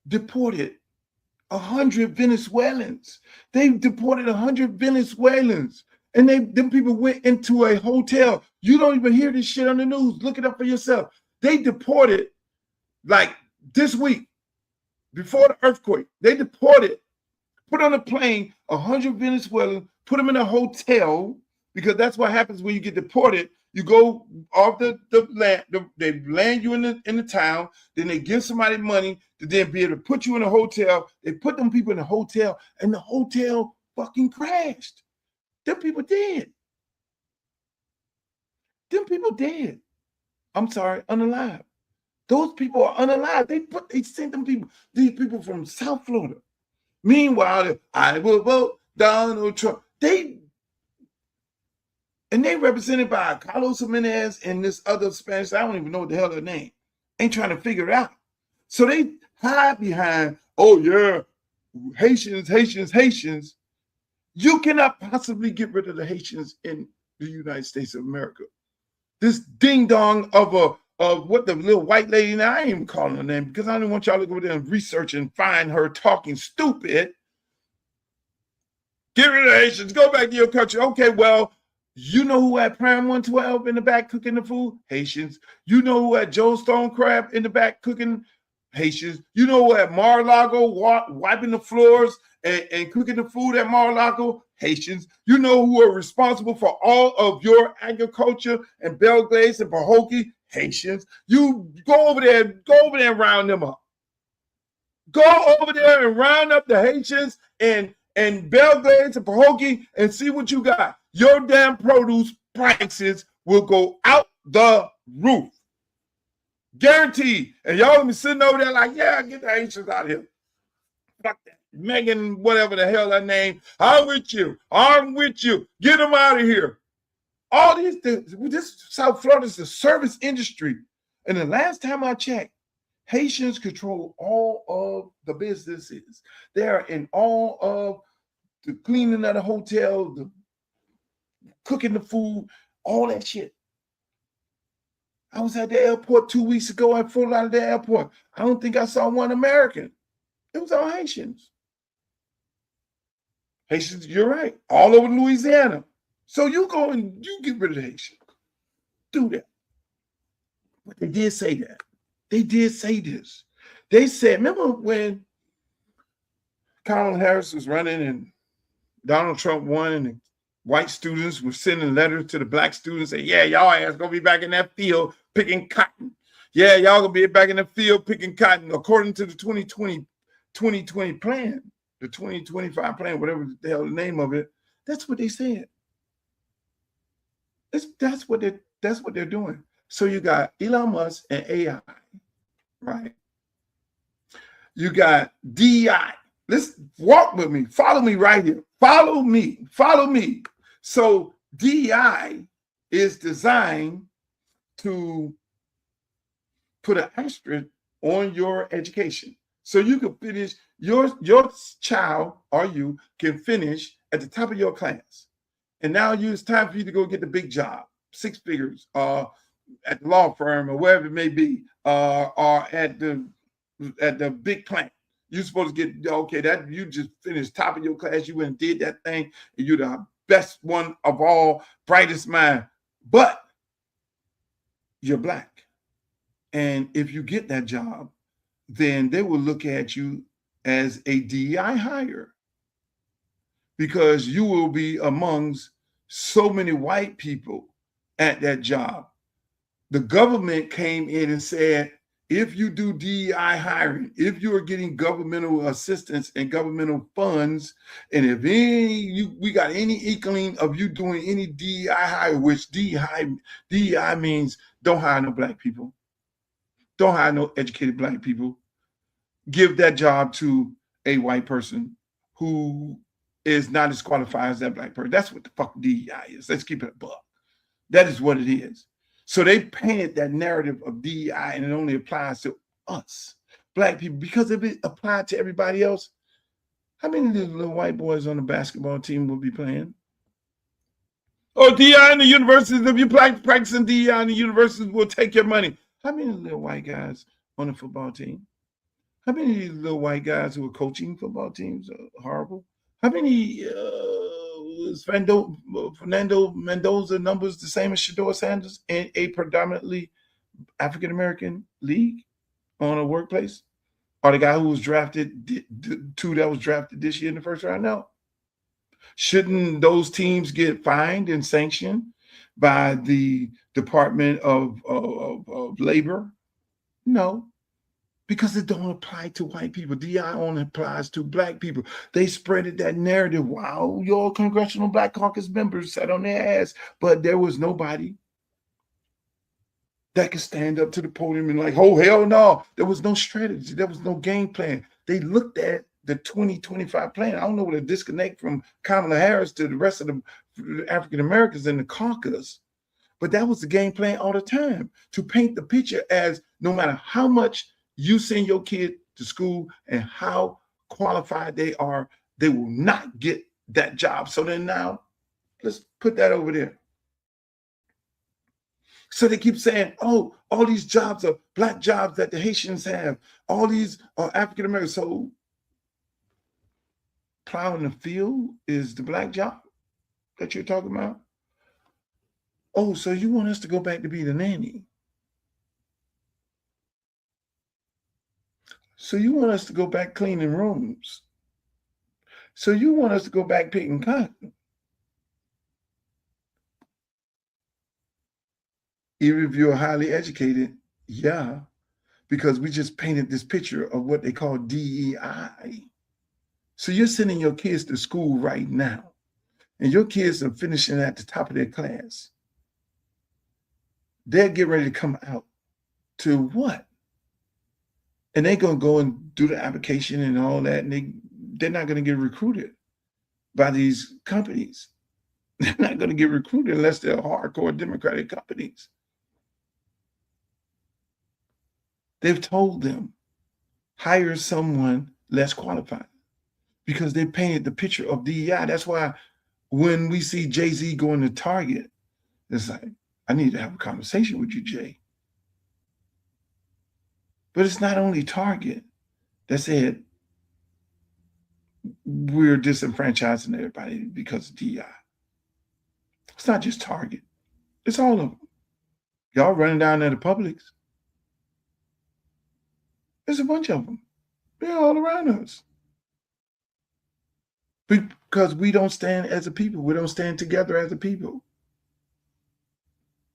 deported 100 Venezuelans. They deported 100 Venezuelans. And them people went into a hotel. You don't even hear this shit on the news. Look it up for yourself. They deported, like this week, before the earthquake, they deported put on a plane 100 Venezuelans, put them in a hotel, because that's what happens when you get deported. You go off the land, they land you in the town, then they give somebody money to then be able to put you in a hotel. They put them people in a hotel, and the hotel fucking crashed. Them people dead. Them people dead. I'm sorry, unalive. Those people are unalive. They sent them people, these people from South Florida. Meanwhile, I will vote Donald Trump. They represented by Carlos Jimenez and this other Spanish, I don't even know what the hell their name. Ain't trying to figure it out. So they hide behind, oh yeah, Haitians. You cannot possibly get rid of the Haitians in the United States of America. This ding dong of what the little white lady, now I ain't even calling her name because I don't want y'all to go there and research and find her talking stupid. Get rid of the Haitians, go back to your country. Okay, well, you know who had Prime 112 in the back cooking the food? Haitians. You know who had Joe Stone Crab in the back cooking? Haitians. You know who had Mar-a-Lago wiping the floors and cooking the food at Mar-a-Lago? Haitians. You know who are responsible for all of your agriculture and Belgrades and Pahokee? Haitians. You go over there and round them up. Go over there and round up the Haitians and Belgrades and Pahokee and see what you got. Your damn produce prices will go out the roof. Guaranteed. And y'all gonna be sitting over there like, yeah, get the Haitians out of here. Fuck that. Megan, whatever the hell that name. I'm with you. Get them out of here. All this South Florida is the service industry. And the last time I checked, Haitians control all of the businesses. They are in all of the cleaning of the hotel, the cooking the food, all that shit. I was at the airport 2 weeks ago at Fort Lauderdale Airport. I don't think I saw one American. It was all Haitians. Haitians, you're right, all over Louisiana. So you go and you get rid of the Haitians. Do that. But they did say that. They did say this. They said, remember when Kamala Harris was running and Donald Trump won and the white students were sending letters to the black students saying, yeah, y'all ass gonna be back in that field picking cotton. Yeah, y'all gonna be back in the field picking cotton according to the 2020 plan, the 2025 plan, whatever the hell the name of it. That's what they said. That's what they're doing. So you got Elon Musk and AI, right? You got DEI. Let's walk with me. Follow me right here. Follow me. So DEI is designed to put an asterisk on your education. So you can finish, your child or you can finish at the top of your class. And now it's time for you to go get the big job, 6 figures, at the law firm or wherever it may be, or at the big plant. You're supposed to get, okay, that you just finished top of your class, you went and did that thing, and you're the best one of all, brightest mind, but you're black. And if you get that job, then they will look at you as a DEI hire because you will be amongst so many white people at that job. The government came in and said, if you do DEI hiring, if you are getting governmental assistance and governmental funds, and if we got any inkling of you doing any DEI hire, which DEI means don't hire no black people, don't hire no educated black people, give that job to a white person who is not as qualified as that black person. That's what the fuck DEI is. Let's keep it a buck. That is what it is. So they painted that narrative of DEI and it only applies to us, black people, because if it applied to everybody else, how many of the little white boys on the basketball team will be playing? Oh, DEI in the universities, if you're practicing DEI in the universities, will take your money. How many little white guys on the football team? How many little white guys who are coaching football teams are horrible? How many is Fernando Mendoza numbers the same as Shador Sanders in a predominantly African-American league on a workplace? Or the guy who was drafted, the two that was drafted this year in the first round? No. Shouldn't those teams get fined and sanctioned by the Department of Labor? No, because it don't apply to white people. DI only applies to black people. They spreaded that narrative. Wow, your Congressional Black Caucus members sat on their ass, but there was nobody that could stand up to the podium and like, oh, hell no. There was no strategy. There was no game plan. They looked at the 2025 plan. I don't know what a disconnect from Kamala Harris to the rest of the African Americans in the caucus, but that was the game plan all the time, to paint the picture as no matter how much you send your kid to school and how qualified they are, they will not get that job. So then now, let's put that over there. So they keep saying, oh, all these jobs are black jobs that the Haitians have. All these are African Americans. So plowing the field is the black job that you're talking about? Oh, so you want us to go back to be the nanny? So you want us to go back cleaning rooms? So you want us to go back picking cotton? Even if you're highly educated, yeah, because we just painted this picture of what they call DEI. So you're sending your kids to school right now, and your kids are finishing at the top of their class. They're getting ready to come out to what? And they're going to go and do the application and all that, and they're not going to get recruited by these companies. They're not going to get recruited unless they're hardcore Democratic companies. They've told them, hire someone less qualified, because they painted the picture of DEI. That's why when we see Jay-Z going to Target, it's like, I need to have a conversation with you, Jay. But it's not only Target that said, we're disenfranchising everybody because of DEI. It's not just Target. It's all of them. Y'all running down there to Publix. There's a bunch of them. They're all around us. Because we don't stand as a people. We don't stand together as a people.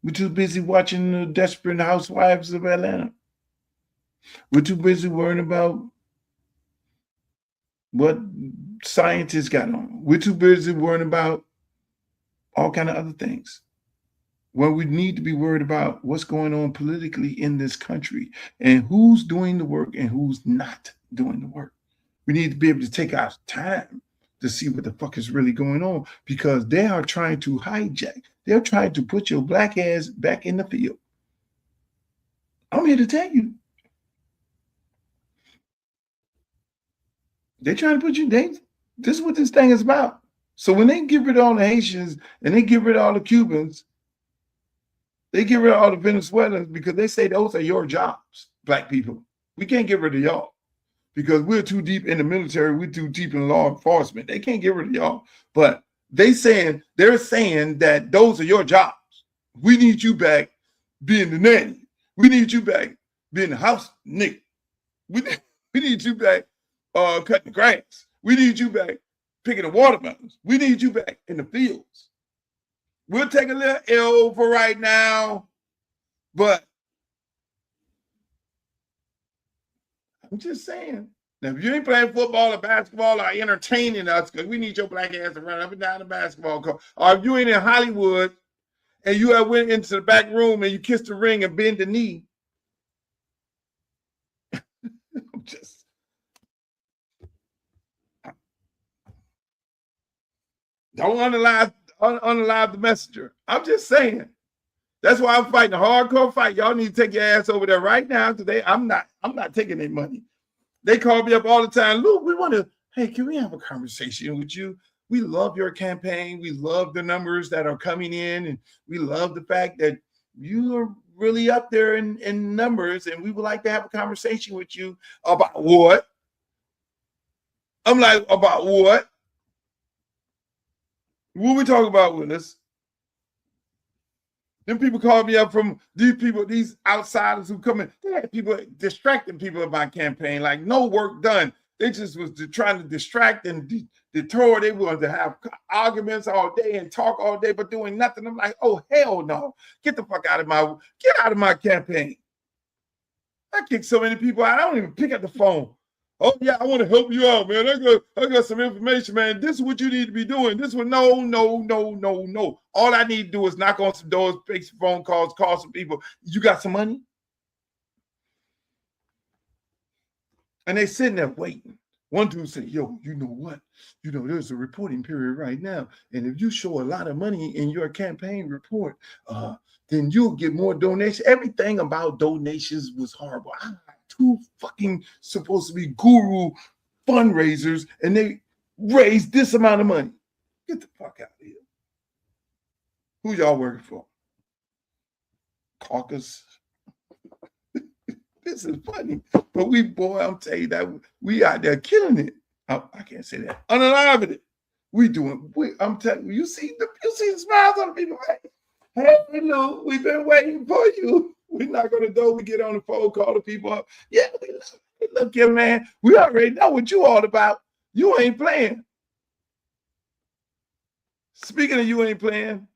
We're too busy watching the Desperate Housewives of Atlanta. We're too busy worrying about what scientists got on. We're too busy worrying about all kind of other things. When we need to be worried about what's going on politically in this country and who's doing the work and who's not doing the work. We need to be able to take our time to see what the fuck is really going on, because they are trying to hijack. They're trying to put your black ass back in the field. I'm here to tell you. They're trying to put you, this is what this thing is about. So when they get rid of all the Haitians and they get rid of all the Cubans, they get rid of all the Venezuelans because they say those are your jobs, black people. We can't get rid of y'all because we're too deep in the military. We're too deep in law enforcement. They can't get rid of y'all. But they're saying that those are your jobs. We need you back being the nanny. We need you back being the house nigga. We need you back cutting the grass. We need you back picking the watermelons. We need you back in the fields. We'll take a little L for right now, but I'm just saying. Now, if you ain't playing football or basketball or entertaining us, because we need your black ass to run up and down the basketball court, or if you ain't in Hollywood and you have went into the back room and you kissed the ring and bend the knee, I'm just. Don't unalive the messenger. I'm just saying. That's why I'm fighting a hardcore fight. Y'all need to take your ass over there right now today. I'm not taking their money. They call me up all the time. Luke, we want to, hey, can we have a conversation with you? We love your campaign. We love the numbers that are coming in. And we love the fact that you are really up there in numbers. And we would like to have a conversation with you about what? I'm like, about what? What we talk about with us? Them people called me up from these people, these outsiders who come in. They had people distracting people of my campaign, like no work done. They just was trying to distract and deter. They wanted to have arguments all day and talk all day, but doing nothing. I'm like, oh hell no! Get the fuck out of my campaign. I kicked so many people out. I don't even pick up the phone. Oh yeah, I want to help you out, man. I got some information, man. This is what you need to be doing. This one, no. All I need to do is knock on some doors, make some phone calls, call some people. You got some money? And they sitting there waiting. One dude said, yo, you know what? You know, there's a reporting period right now. And if you show a lot of money in your campaign report, then you'll get more donations. Everything about donations was horrible. I had two fucking supposed to be guru fundraisers, and they raised this amount of money. Get the fuck out of here. Who y'all working for? Caucus? This is funny. But I'm telling you that we out there killing it. I can't say that. Unaliving it. I'm telling you, you see the smiles on the people's face. Hey, Lou, we've been waiting for you. We're not going to do. We get on the phone, call the people up. Yeah, look here, man. We already know what you all about. You ain't playing. Speaking of you ain't playing,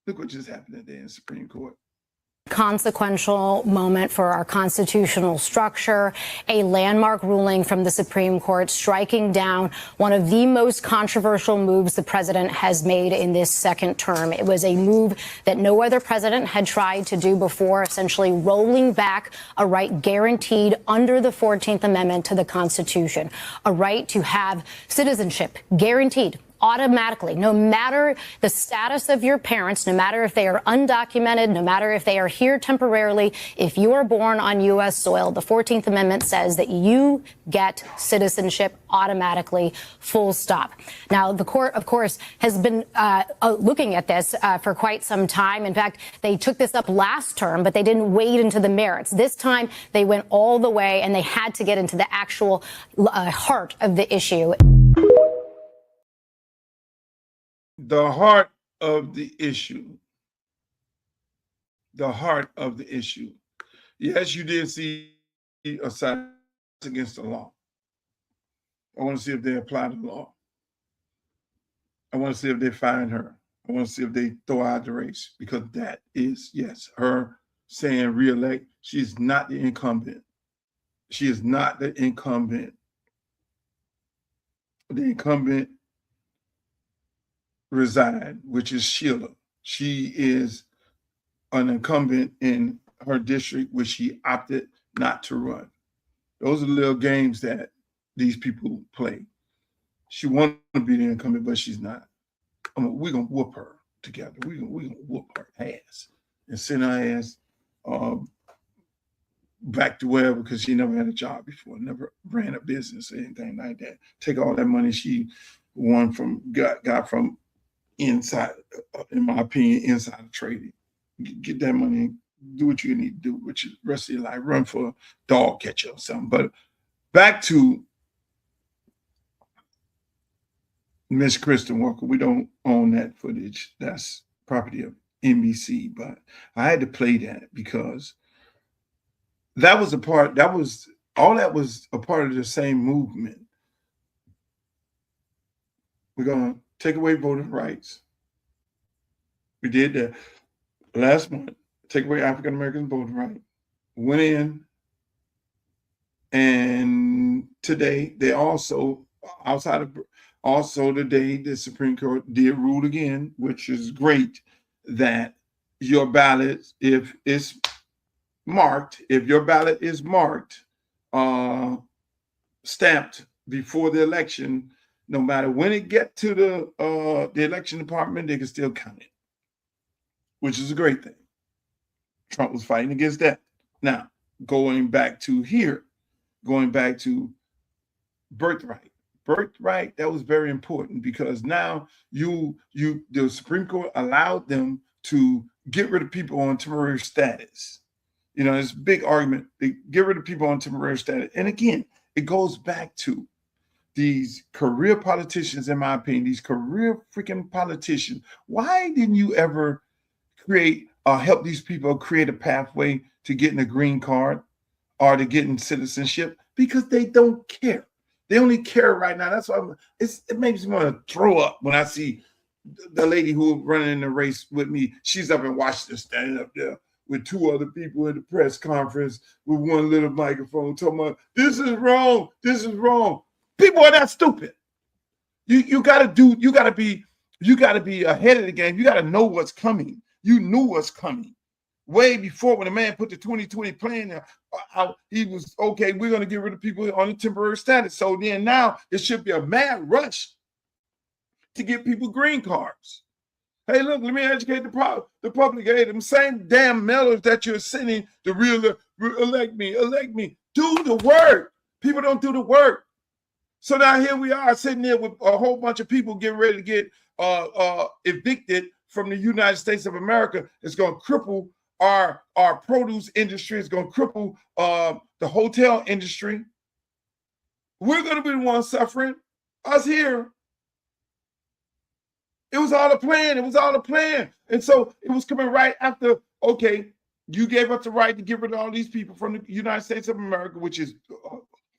look what just happened today in the Supreme Court. Consequential moment for our constitutional structure, a landmark ruling from the Supreme Court striking down one of the most controversial moves the president has made in this second term. It was a move that no other president had tried to do before, essentially rolling back a right guaranteed under the 14th Amendment to the Constitution, a right to have citizenship guaranteed automatically, no matter the status of your parents, no matter if they are undocumented, no matter if they are here temporarily, if you are born on U.S. soil, the 14th Amendment says that you get citizenship automatically, full stop. Now, the court, of course, has been looking at this for quite some time. In fact, they took this up last term, but they didn't wade into the merits. This time, they went all the way, and they had to get into the actual heart of the issue. The heart of the issue. The heart of the issue. Yes, you did see a side against the law. I want to see if they apply the law. I want to see if they fine her. I want to see if they throw out the race, because that is, yes, her saying reelect. She's not the incumbent. She is not the incumbent. The incumbent reside, which is Sheila. She is an incumbent in her district, which she opted not to run. Those are the little games that these people play. She wanted to be the incumbent, but she's not. We're going to whoop her together. We're going to whoop her ass and send her ass back to wherever, because she never had a job before, never ran a business or anything like that. Take all that money she won from, got from inside, in my opinion, inside trading. Get that money, do what you need to do with the rest of your life, run for a dog catcher or something. But back to Miss Kristen Walker. We don't own that footage. That's property of NBC, but I had to play that because that was a part, that was a part of the same movement. We're going to take away voting rights. We did that last month. Take away African American voting right. Went in, and today they also, today the Supreme Court did rule again, which is great, that your ballot, if it's marked, if your ballot is marked, stamped before the election, no matter when it get to the election department, they can still count it, which is a great thing. Trump was fighting against that. Now, going back to birthright. Birthright, that was very important, because now the Supreme Court allowed them to get rid of people on temporary status. You know, there's a big argument. They get rid of people on temporary status. And again, it goes back to these career politicians, in my opinion, these career freaking politicians. Why didn't you ever help these people create a pathway to getting a green card or to getting citizenship, because they don't care. They only care right now. That's why it makes me want to throw up when I see the lady who running in the race with me. She's up in Washington, standing up there with two other people in the press conference with one little microphone talking about, this is wrong, this is wrong. People are not stupid. You gotta be ahead of the game. You gotta know what's coming. You knew what's coming way before, when the man put the 2020 plan out. He was, okay, we're gonna get rid of people on a temporary status. So then now it should be a mad rush to get people green cards. Hey, look, let me educate the public. Hey, them same damn mailers that you're sending to elect me. Do the work. People don't do the work. So now here we are sitting there with a whole bunch of people getting ready to get evicted from the United States of America. It's going to cripple our produce industry. It's going to cripple the hotel industry. We're going to be the ones suffering. Us here. It was all a plan. It was all a plan. And so it was coming right after, okay, you gave us the right to get rid of all these people from the United States of America, which is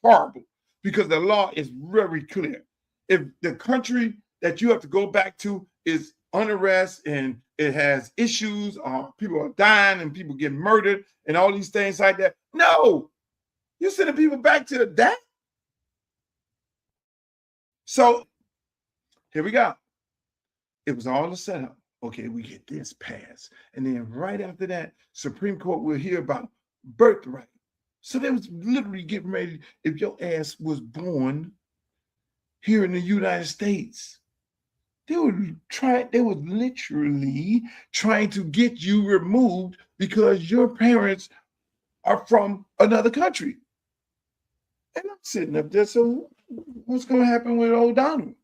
horrible, because the law is very clear. If the country that you have to go back to is under arrest and it has issues, people are dying and people get murdered and all these things like that, no, you're sending people back to that. So here we go. It was all a setup. Okay, we get this passed. And then right after that, Supreme Court will hear about birthright. So they was literally getting ready, if your ass was born here in the United States, they were literally trying to get you removed because your parents are from another country. And I'm sitting up there, so what's going to happen with old Donald?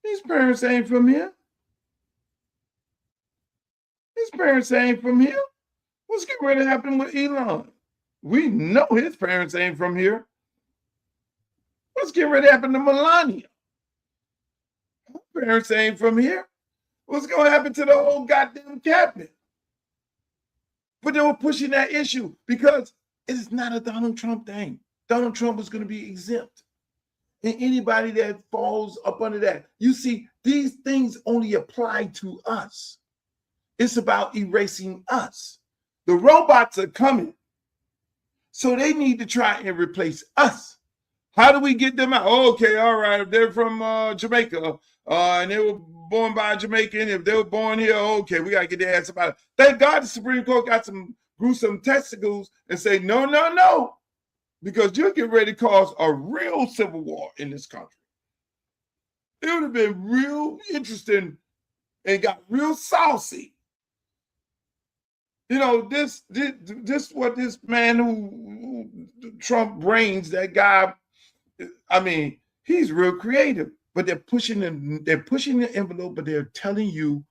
His parents ain't from here. His parents ain't from here. What's getting ready to happen with Elon? We know his parents ain't from here. What's getting ready to happen to Melania? Her parents ain't from here. What's going to happen to the whole goddamn cabinet? But they were pushing that issue because it's not a Donald Trump thing. Donald Trump is going to be exempt. And anybody that falls up under that, you see, these things only apply to us. It's about erasing us. The robots are coming. So they need to try and replace us. How do we get them out? Oh, okay, all right. If they're from Jamaica and they were born by a Jamaican, if they were born here, okay, we got to get their ass about it. Thank God the Supreme Court got some gruesome testicles and say, no, no, no. Because you're getting ready to cause a real civil war in this country. It would have been real interesting and got real saucy. You know, this what this man who Trump brains, that guy, I mean, he's real creative, but they're pushing the envelope, but they're telling you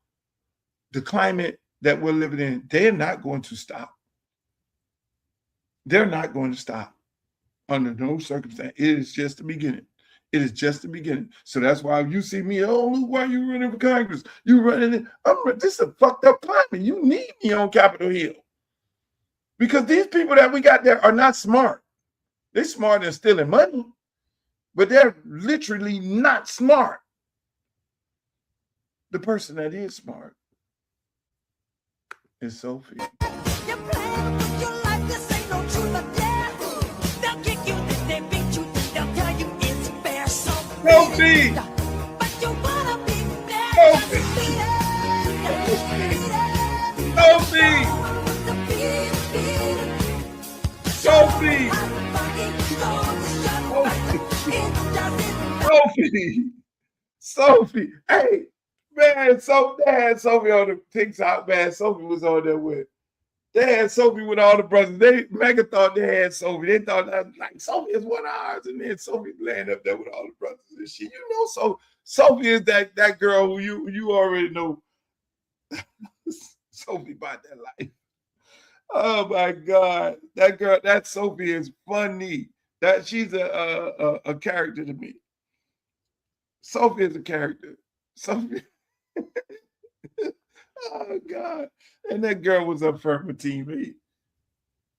the climate that we're living in, they're not going to stop. They're not going to stop. Under no circumstance. It is just the beginning. It is just the beginning. So that's why you see me, oh, look, why you running for Congress? You running, this is a fucked up climate. You need me on Capitol Hill. Because these people that we got there are not smart. They're smart in stealing money, but they're literally not smart. The person that is smart is Sophie. Sophie! Sophie! Sophie! Sophie! Sophie! Sophie! Hey, man, they had Sophie on the TikTok, man. Sophie was on there with. They had Sophie with all the brothers. Mega thought they had Sophie. They thought that, like, Sophie is one of ours. And then Sophie laying up there with all the brothers and shit. You know, so Sophie is that girl who you already know. Sophie about that life. Oh my God. That girl, that Sophie is funny. That she's a character to me. Sophie is a character. Sophie. Oh God. And that girl was up for her teammate.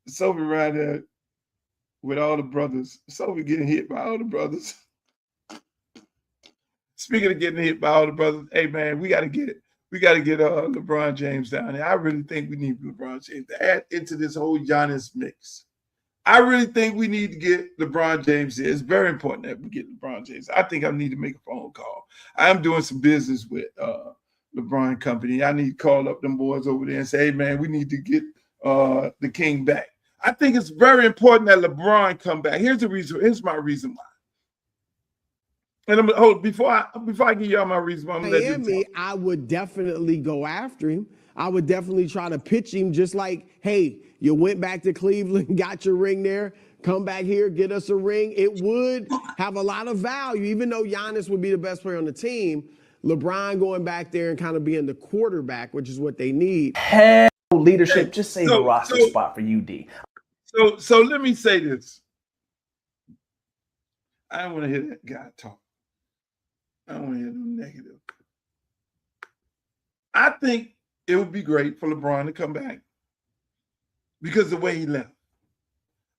Sophie right there with all the brothers. Sophie getting hit by all the brothers. Speaking of getting hit by all the brothers, hey man, we gotta get LeBron James down there. I really think we need LeBron James to add into this whole Giannis mix. I really think we need to get LeBron James here. It's very important that we get LeBron James. I think I need to make a phone call. I am doing some business with LeBron Company. I need to call up them boys over there and say, hey, man, we need to get the king back. I think it's very important that LeBron come back. Here's the reason. Here's my reason why. And before I give y'all my reason, I'm gonna let you talk. I would definitely go after him. I would definitely try to pitch him just like, hey, you went back to Cleveland, got your ring there, come back here, get us a ring. It would have a lot of value, even though Giannis would be the best player on the team. LeBron going back there and kind of being the quarterback, which is what they need. Hell, leadership, just save a roster spot for UD. So let me say this. I don't want to hear that guy talk. I don't want to hear no negative. I think it would be great for LeBron to come back because of the way he left.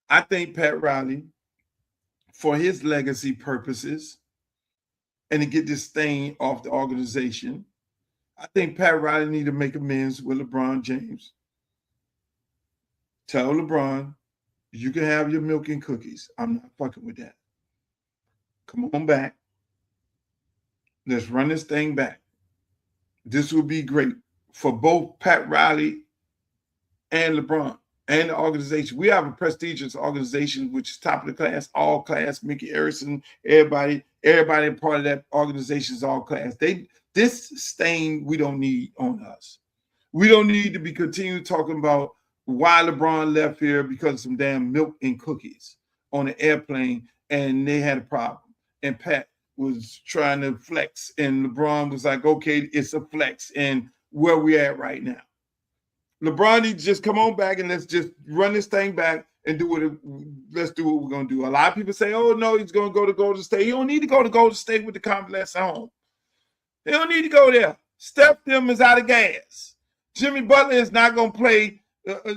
I think Pat Riley, for his legacy purposes, and to get this thing off the organization, I think Pat Riley need to make amends with LeBron James. Tell LeBron, you can have your milk and cookies. I'm not fucking with that. Come on back. Let's run this thing back. This would be great for both Pat Riley and LeBron and the organization. We have a prestigious organization, which is top of the class, all class. Mickey Harrison, everybody part of that organization is all class. This stain we don't need on us. We don't need to be continuing talking about why LeBron left here because of some damn milk and cookies on an airplane, and they had a problem. And Pat was trying to flex, and LeBron was like, okay, it's a flex, and where we at right now. LeBron needs to just come on back and let's just run this thing back and let's do what we're going to do. A lot of people say, oh, no, he's going to go to Golden State. He don't need to go to Golden State with the complex at home. He don't need to go there. Steph them is out of gas. Jimmy Butler is not going to play.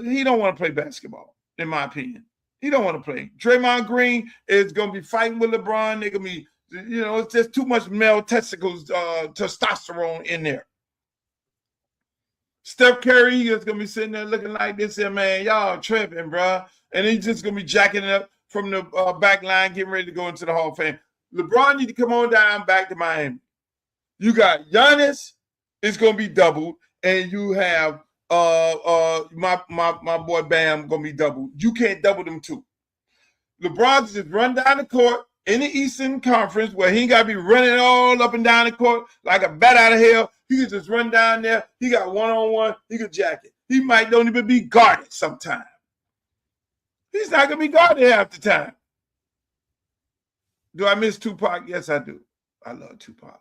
He don't want to play basketball, in my opinion. He don't want to play. Draymond Green is going to be fighting with LeBron. They're going to be, it's just too much male testicles, testosterone in there. Steph Curry is going to be sitting there looking like this here, man. Y'all tripping, bro. And he's just going to be jacking it up from the back line, getting ready to go into the Hall of Fame. LeBron need to come on down back to Miami. You got Giannis, it's going to be doubled, and you have my boy Bam going to be doubled. You can't double them too. LeBron just run down the court in the Eastern Conference where he ain't got to be running all up and down the court like a bat out of hell. He can just run down there. He got one-on-one. He could jack it. He might don't even be guarded sometime. He's not going to be guarded half the time. Do I miss Tupac? Yes, I do. I love Tupac.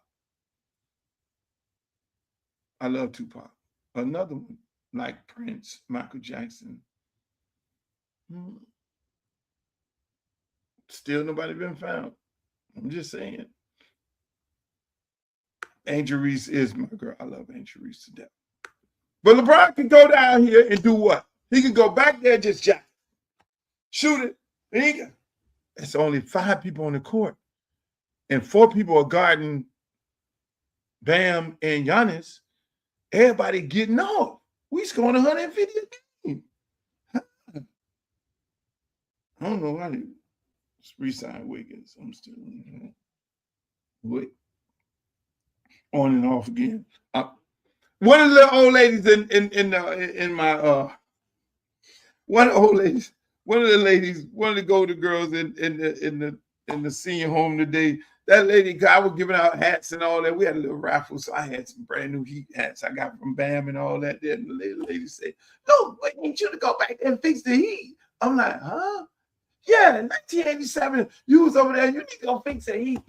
I love Tupac. Another one, like Prince, Michael Jackson. Still nobody been found. I'm just saying. Angel Reese is my girl. I love Angel Reese to death. But LeBron can go down here and do what? He can go back there and just jack it. Shoot it. It's only 5 people on the court. And 4 people are guarding Bam and Giannis. Everybody getting off. We scoring 150 a game. I don't know why they re-sign Wiggins. I'm still wait. On and off again. One of the old ladies in my one of the Golden Girls in the senior home today. That lady, I was giving out hats and all that. We had a little raffle, so I had some brand new Heat hats I got from Bam and all that. And the lady said, "No, I need you to go back there and fix the Heat." I'm like, "Huh? Yeah, in 1987, you was over there. You need to go fix the Heat.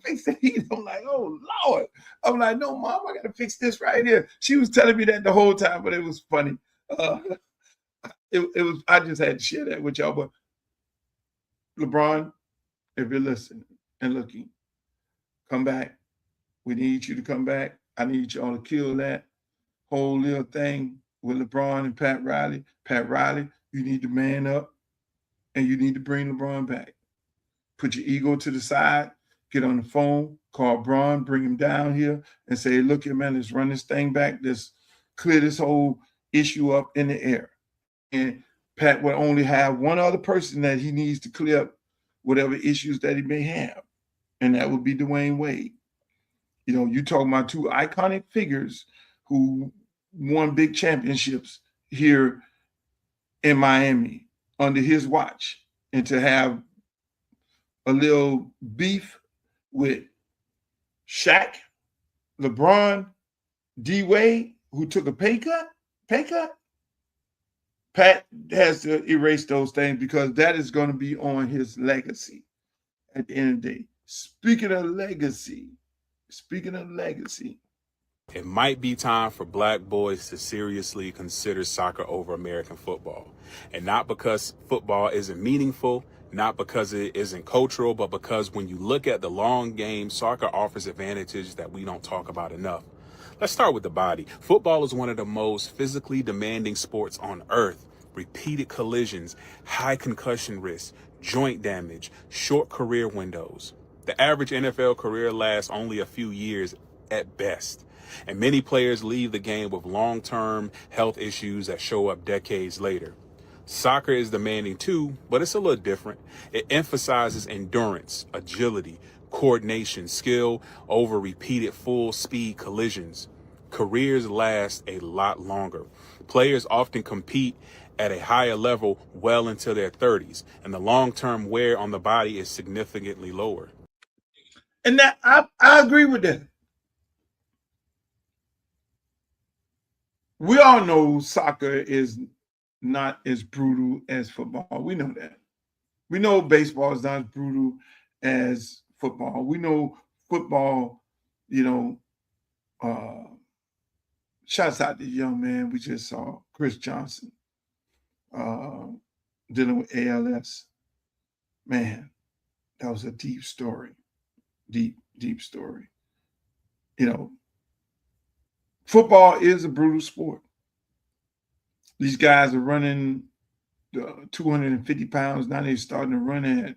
Fix the Heat." I'm like, "Oh Lord!" I'm like, "No, Mom, I gotta fix this right here." She was telling me that the whole time, but it was funny. It was. I just had to share that with y'all. But LeBron, if you're listening and looking, come back. We need you to come back. I need y'all to kill that. whole little thing with LeBron and Pat Riley. Pat Riley, you need to man up and you need to bring LeBron back. Put your ego to the side, get on the phone, call Bron, bring him down here and say, look here, man, let's run this thing back. Let's clear this whole issue up in the air. And Pat will only have one other person that he needs to clear up whatever issues that he may have. And that would be Dwayne Wade. You know, you talking about two iconic figures who won big championships here in Miami under his watch. And to have a little beef with Shaq, LeBron, D-Wade, who took a pay cut, Pat has to erase those things because that is going to be on his legacy at the end of the day. Speaking of legacy, it might be time for black boys to seriously consider soccer over American football. And not because football isn't meaningful, not because it isn't cultural, but because when you look at the long game, soccer offers advantages that we don't talk about enough. Let's start with the body. Football is one of the most physically demanding sports on earth. Repeated collisions, high concussion risk, joint damage, short career windows. The average NFL career lasts only a few years at best. And many players leave the game with long-term health issues that show up decades later. Soccer is demanding too, but it's a little different. It emphasizes endurance, agility, coordination, skill over repeated full-speed collisions. Careers last a lot longer. Players often compete at a higher level well into their 30s, and the long-term wear on the body is significantly lower. And that I agree with that. We all know soccer is not as brutal as football. We know that. We know baseball is not as brutal as football. We know football, shouts out to the young man we just saw, Chris Johnson, dealing with ALS. Man, that was a deep story. Deep story. Football is a brutal sport. These guys are running 250 pounds. Now they're starting to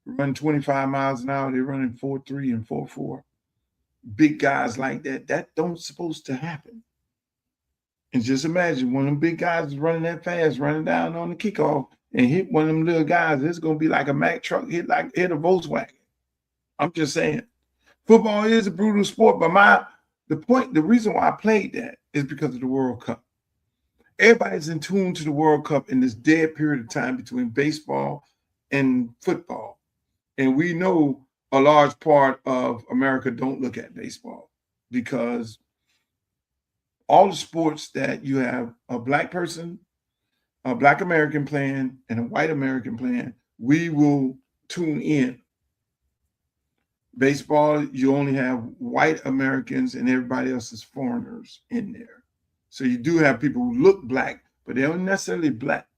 run 25 miles an hour. They're running 4.3 and 4.4. Big guys like that. That don't supposed to happen. And just imagine one of them big guys is running that fast, running down on the kickoff and hit one of them little guys. It's going to be like a Mack truck hit a Volkswagen. I'm just saying. Football is a brutal sport, but the reason why I played that is because of the World Cup. Everybody's in tune to the World Cup in this dead period of time between baseball and football. And we know a large part of America don't look at baseball because all the sports that you have a black person, a black American playing, and a white American playing, we will tune in. Baseball, you only have white Americans and everybody else is foreigners in there. So you do have people who look black, but they aren't necessarily black.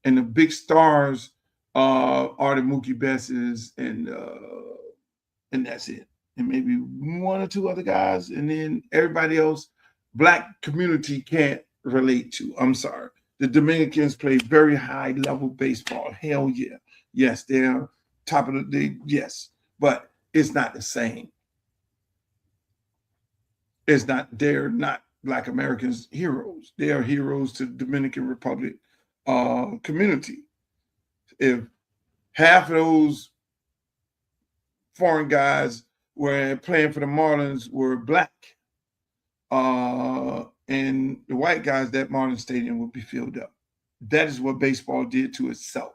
And the big stars are the Mookie Bettses and that's it. And maybe one or two other guys, and then everybody else, black community can't relate to. I'm sorry. The Dominicans play very high level baseball. Hell yeah. Yes, they're top of yes, but it's not the same. They're not Black Americans heroes. They are heroes to the Dominican Republic community. If half of those foreign guys were playing for the Marlins were black, and the white guys, that Marlins stadium would be filled up. That is what baseball did to itself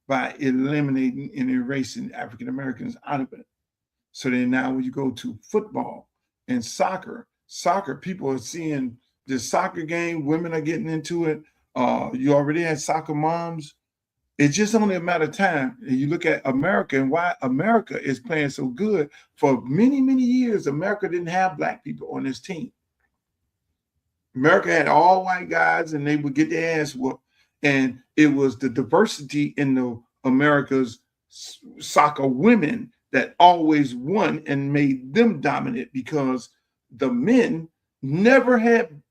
by eliminating and erasing African Americans out of it. So then now when you go to football and soccer, people are seeing this soccer game, women are getting into it. You already had soccer moms. It's just only a matter of time. And you look at America and why America is playing so good. For many, many years, America didn't have black people on this team. America had all white guys and they would get their ass whooped. And it was the diversity in the America's soccer women that always won and made them dominant because the men never had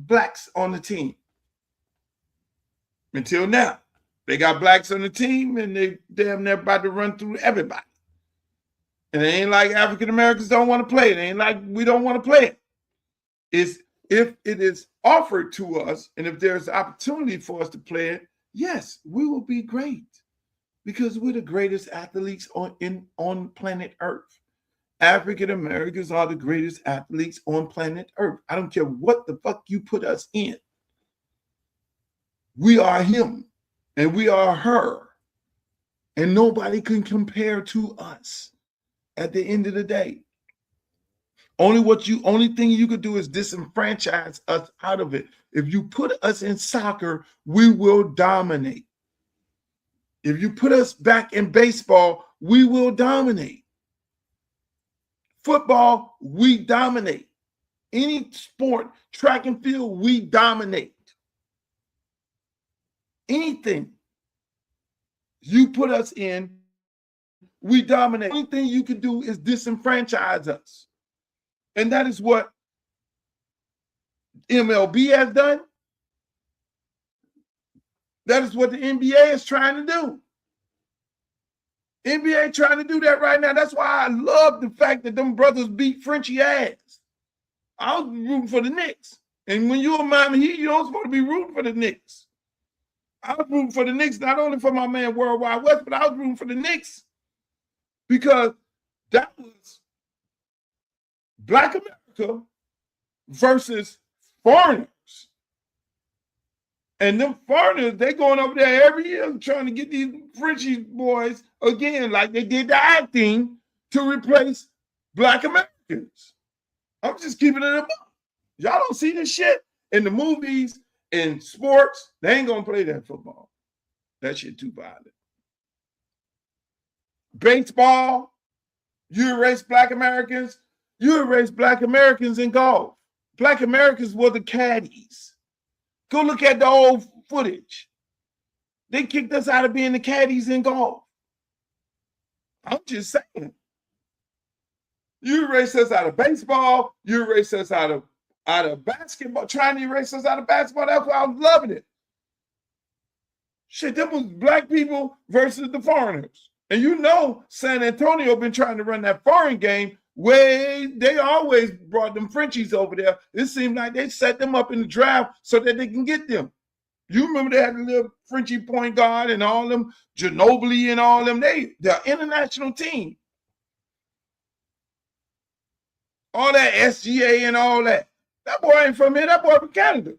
blacks on the team. Until now. They got blacks on the team and they damn near about to run through everybody. And it ain't like African Americans don't want to play it. It ain't like we don't want to play it. It's if it is offered to us and if there's opportunity for us to play it, yes, we will be great because we're the greatest athletes on planet Earth. African Americans are the greatest athletes on planet Earth. I don't care what the fuck you put us in. We are him and we are her. And nobody can compare to us at the end of the day. Only thing you could do is disenfranchise us out of it. If you put us in soccer, we will dominate. If you put us back in baseball, we will dominate. Football, we dominate. Any sport, track and field, we dominate. Anything you put us in, we dominate. Anything you can do is disenfranchise us. And that is what MLB has done. That is what the NBA is trying to do. NBA trying to do that right now. That's why I love the fact that them brothers beat Frenchie ass. I was rooting for the Knicks. And when you're a Miami Heat, you don't supposed to be rooting for the Knicks. I was rooting for the Knicks, not only for my man Worldwide West, but I was rooting for the Knicks because that was Black America versus foreigners. And them foreigners, they going over there every year trying to get these Frenchie boys again, like they did the acting to replace Black Americans. I'm just keeping it a buck. Y'all don't see this shit in the movies, in sports. They ain't gonna play that football. That shit too violent. Baseball, you erase Black Americans. You erase Black Americans in golf. Black Americans were the caddies. Go look at the old footage. They kicked us out of being the caddies in golf. I'm just saying. You erase us out of baseball. You erase us out of basketball. Trying to erase us out of basketball. That's why I was loving it. Shit, that was black people versus the foreigners. And you know San Antonio been trying to run that foreign game. They always brought them Frenchies over there. It seemed like they set them up in the draft so that they can get them. You remember they had the little Frenchie point guard and all them, Ginobili and all them. They're international team. All that SGA and all that. That boy ain't from here. That boy from Canada.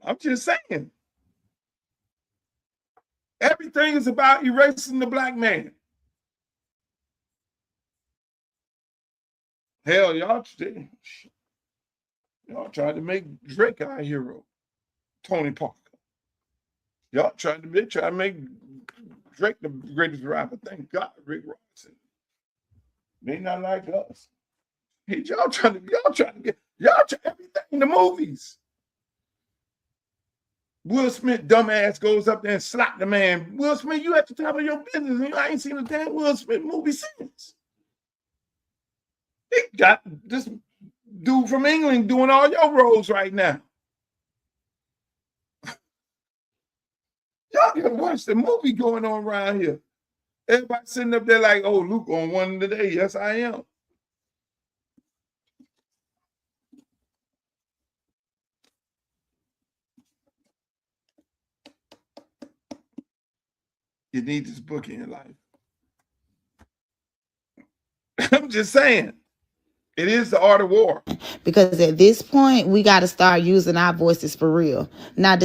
I'm just saying. Everything is about erasing the black man. Hell, y'all tried to make Drake our hero, Tony Parker. Y'all tried to make Drake the greatest rapper. Thank God, Rick Ross. They not like us. Hey, y'all trying to get everything in the movies. Will Smith, dumbass, goes up there and slap the man. Will Smith, you at the top of your business. I ain't seen a damn Will Smith movie since. They got this dude from England doing all your roles right now. Y'all gotta watch the movie going on around here. Everybody sitting up there like, oh, Luke on one today. Yes, I am. You need this book in your life. I'm just saying. It is the art of war. Because at this point, we got to start using our voices for real. Now,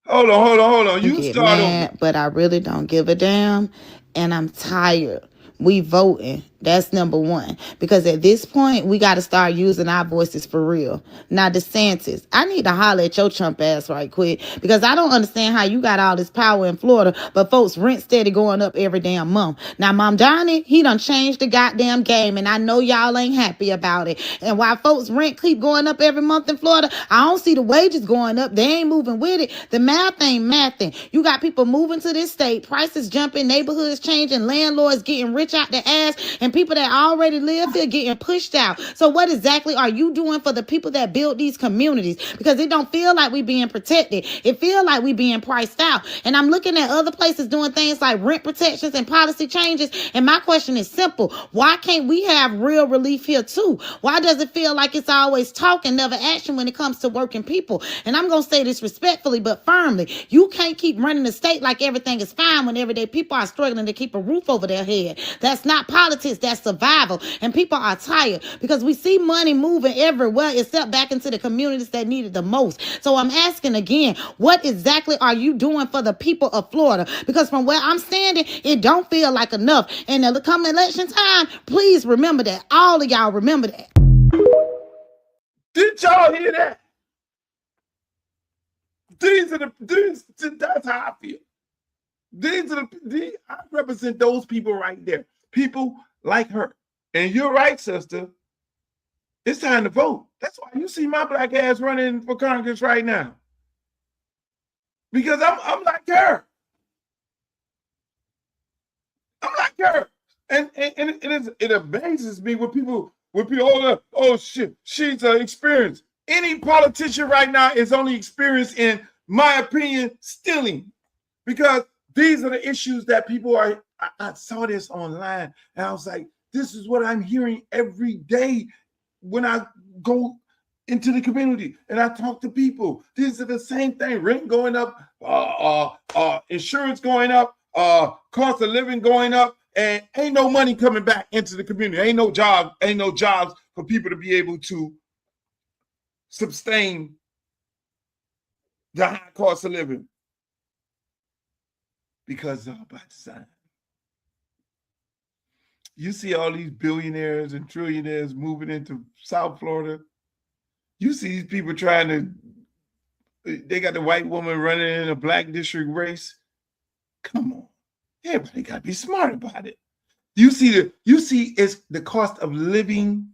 hold on. You start on. But I really don't give a damn, and I'm tired. We voting. That's number one. Because at this point, we got to start using our voices for real. Now, DeSantis, I need to holler at your Trump ass right quick. Because I don't understand how you got all this power in Florida, but folks' rent steady going up every damn month. Now, Mom Johnny, he done changed the goddamn game, and I know y'all ain't happy about it. And while folks' rent keep going up every month in Florida, I don't see the wages going up. They ain't moving with it. The math ain't mathing. You got people moving to this state, prices jumping, neighborhoods changing, landlords getting rich out their ass, and people that already live here getting pushed out. So what exactly are you doing for the people that build these communities? Because it don't feel like we being protected. It feel like we being priced out. And I'm looking at other places doing things like rent protections and policy changes. And my question is simple. Why can't we have real relief here too? Why does it feel like it's always talk and never action when it comes to working people? And I'm going to say this respectfully but firmly. You can't keep running the state like everything is fine when everyday people are struggling to keep a roof over their head. That's not politics. That's survival. And people are tired because we see money moving everywhere except back into the communities that need it the most. So I'm asking again, what exactly are you doing for the people of Florida? Because from where I'm standing, it don't feel like enough. And come election time, please remember that. All of y'all remember that. Did y'all hear that? That's how I feel. I represent those people right there. People like her. And you're right, sister. It's time to vote. That's why you see my black ass running for Congress right now. Because I'm like her. I'm like her. And it amazes me when people oh shit, she's experienced. Any politician right now is only experienced, in my opinion, stealing. Because these are the issues that people are. I saw this online and I was like, this is what I'm hearing every day when I go into the community and I talk to people. These are the same thing. Rent going up, insurance going up, cost of living going up, and ain't no money coming back into the community. Ain't no jobs for people to be able to sustain the high cost of living. Because of by design. You see all these billionaires and trillionaires moving into South Florida. You see these people they got the white woman running in a black district race. Come on. Everybody got to be smart about it. You see it's the cost of living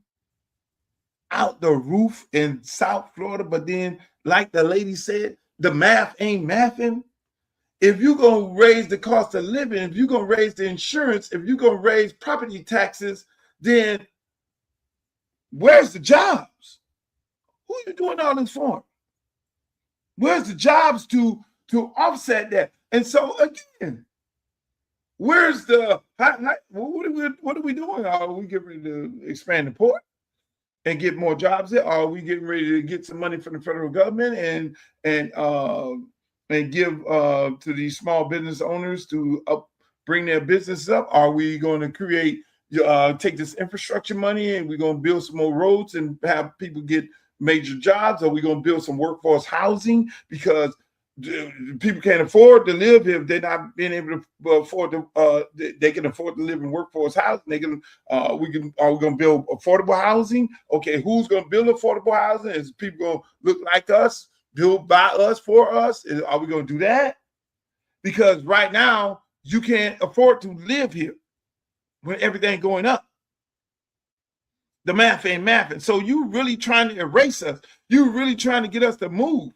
out the roof in South Florida, but then, like the lady said, the math ain't mathing. If you're going to raise the cost of living, if you're going to raise the insurance, if you're going to raise property taxes, then where's the jobs? Who are you doing all this for? Where's the jobs to offset that? And so again, where's what are we doing? Are we getting ready to expand the port and get more jobs there? Are we getting ready to get some money from the federal government and give to these small business owners to bring their business up? Are we going to take this infrastructure money and we're going to build some more roads and have people get major jobs? Are we going to build some workforce housing? Because people can't afford to live here if they're not being able to afford to. They can afford to live in workforce housing. Are we going to build affordable housing? Okay, who's going to build affordable housing? Is people going to look like us? Built by us, for us? Are we going to do that? Because right now, you can't afford to live here when everything going up. The math ain't mathing. So you really trying to erase us. You really trying to get us to move.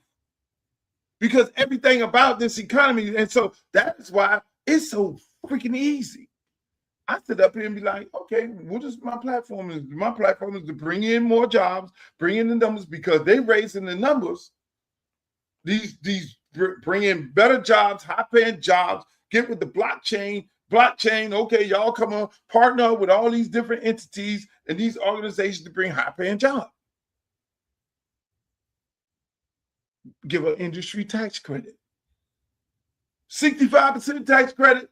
Because everything about this economy, and so that's why it's so freaking easy. I sit up here and be like, okay, what is my platform? My platform is to bring in more jobs, bring in the numbers, because they raising the numbers. These bring in better jobs, high-paying jobs, get with the blockchain. Okay, y'all come on, partner with all these different entities and these organizations to bring high-paying jobs. Give an industry tax credit. 65% tax credit.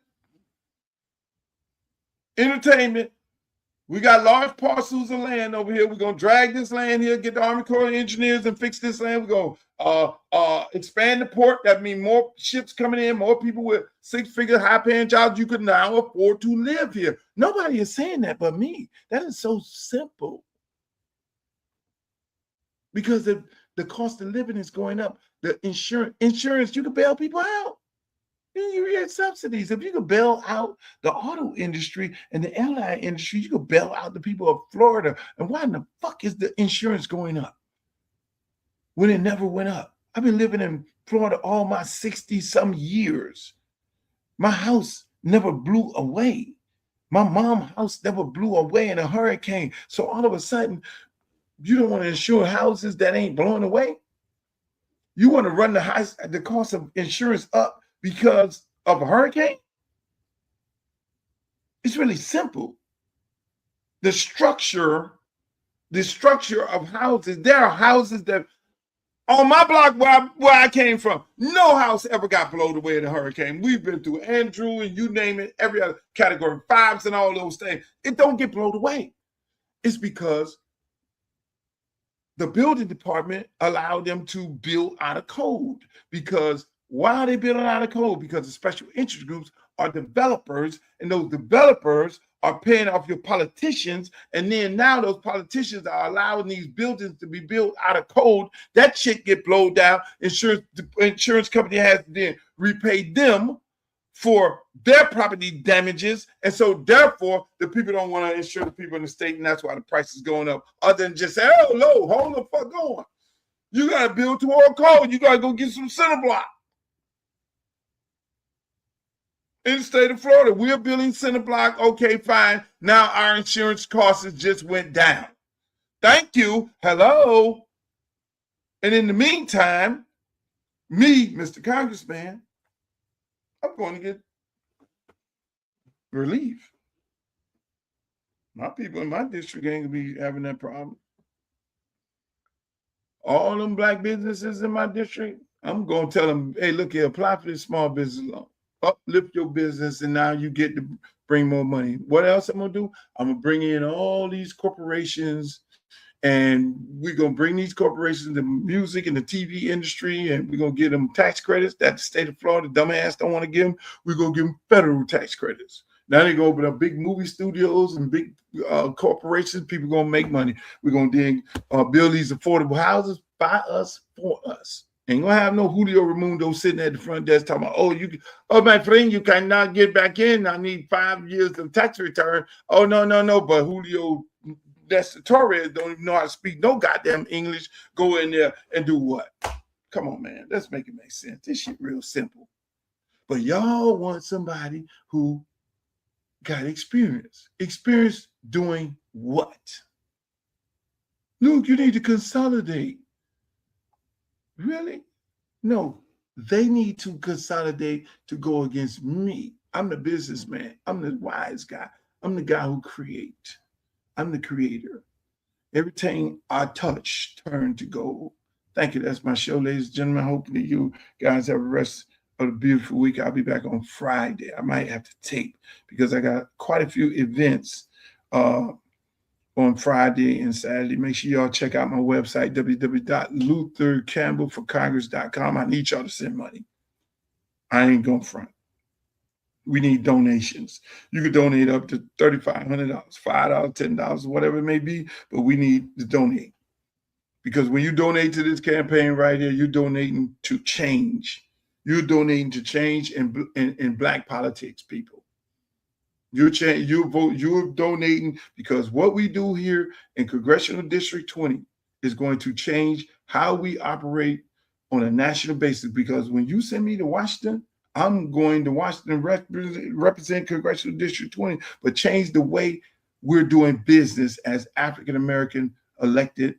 Entertainment. We got large parcels of land over here. We're going to drag this land here, get the Army Corps of Engineers and fix this land. We're going to expand the port. That means more ships coming in, more people with six-figure high-paying jobs. You could now afford to live here. Nobody is saying that but me. That is so simple. Because if the cost of living is going up, the insurance, you can bail people out. You get subsidies. If you could bail out the auto industry and the airline industry, you could bail out the people of Florida. And why in the fuck is the insurance going up when it never went up? I've been living in Florida all my 60-some years. My house never blew away. My mom's house never blew away in a hurricane. So all of a sudden, you don't want to insure houses that ain't blown away. You want to run the cost of insurance up because of a hurricane? It's really simple. The structure of houses, there are houses that on my block where I came from, no house ever got blown away in a hurricane. We've been through Andrew and you name it, every other category 5s and all those things. It don't get blown away. It's because the building department allowed them to build out of code. Because why are they building out of code? Because the special interest groups are developers, and those developers are paying off your politicians, and then now those politicians are allowing these buildings to be built out of code. That shit get blown down. Insurance company has to then repay them for their property damages, and so therefore the people don't want to insure the people in the state, and that's why the price is going up. Other than just say, "Oh, no, hold the fuck on. You got to build to our code. You got to go get some center block." In the state of Florida, we're building center block. Okay, fine. Now our insurance costs just went down. Thank you. Hello. And in the meantime, me, Mr. Congressman, I'm going to get relief. My people in my district ain't going to be having that problem. All them black businesses in my district, I'm going to tell them, hey, look here, apply for this small business loan. Uplift your business, and now you get to bring more money. What else I'm going to do? I'm going to bring in all these corporations, and we're going to bring these corporations, the music and the TV industry, and we're going to give them tax credits that the state of Florida dumbass don't want to give them. We're going to give them federal tax credits. Now they're going to open up big movie studios and big corporations. People going to make money. We're going to then build these affordable houses by us, for us. Ain't gonna have no Julio Raimundo sitting at the front desk talking about, oh, my friend, you cannot get back in. I need 5 years of tax return. Oh, no. But Julio Torres don't even know how to speak no goddamn English. Go in there and do what? Come on, man. Let's make it make sense. This shit real simple. But y'all want somebody who got experience. Experience doing what? Luke, you need to consolidate. Really? No, they need to consolidate to go against me. I'm the businessman. I'm the wise guy. I'm the guy who creates. I'm the creator. Everything I touch turned to gold. Thank you. That's my show, ladies and gentlemen. Hoping that you guys have the rest of the beautiful week. I'll be back on Friday. I might have to tape because I got quite a few events on Friday and Saturday. Make sure y'all check out my website, www.luthercampbellforcongress.com. I need y'all to send money. I ain't going front. We need donations. You could donate up to $3,500, $5, $10, whatever it may be, but we need to donate. Because when you donate to this campaign right here, you're donating to change. You're donating to change in black politics, people. You're donating because what we do here in Congressional District 20 is going to change how we operate on a national basis. Because when you send me to Washington, I'm going to Washington represent Congressional District 20, but change the way we're doing business as African-American elected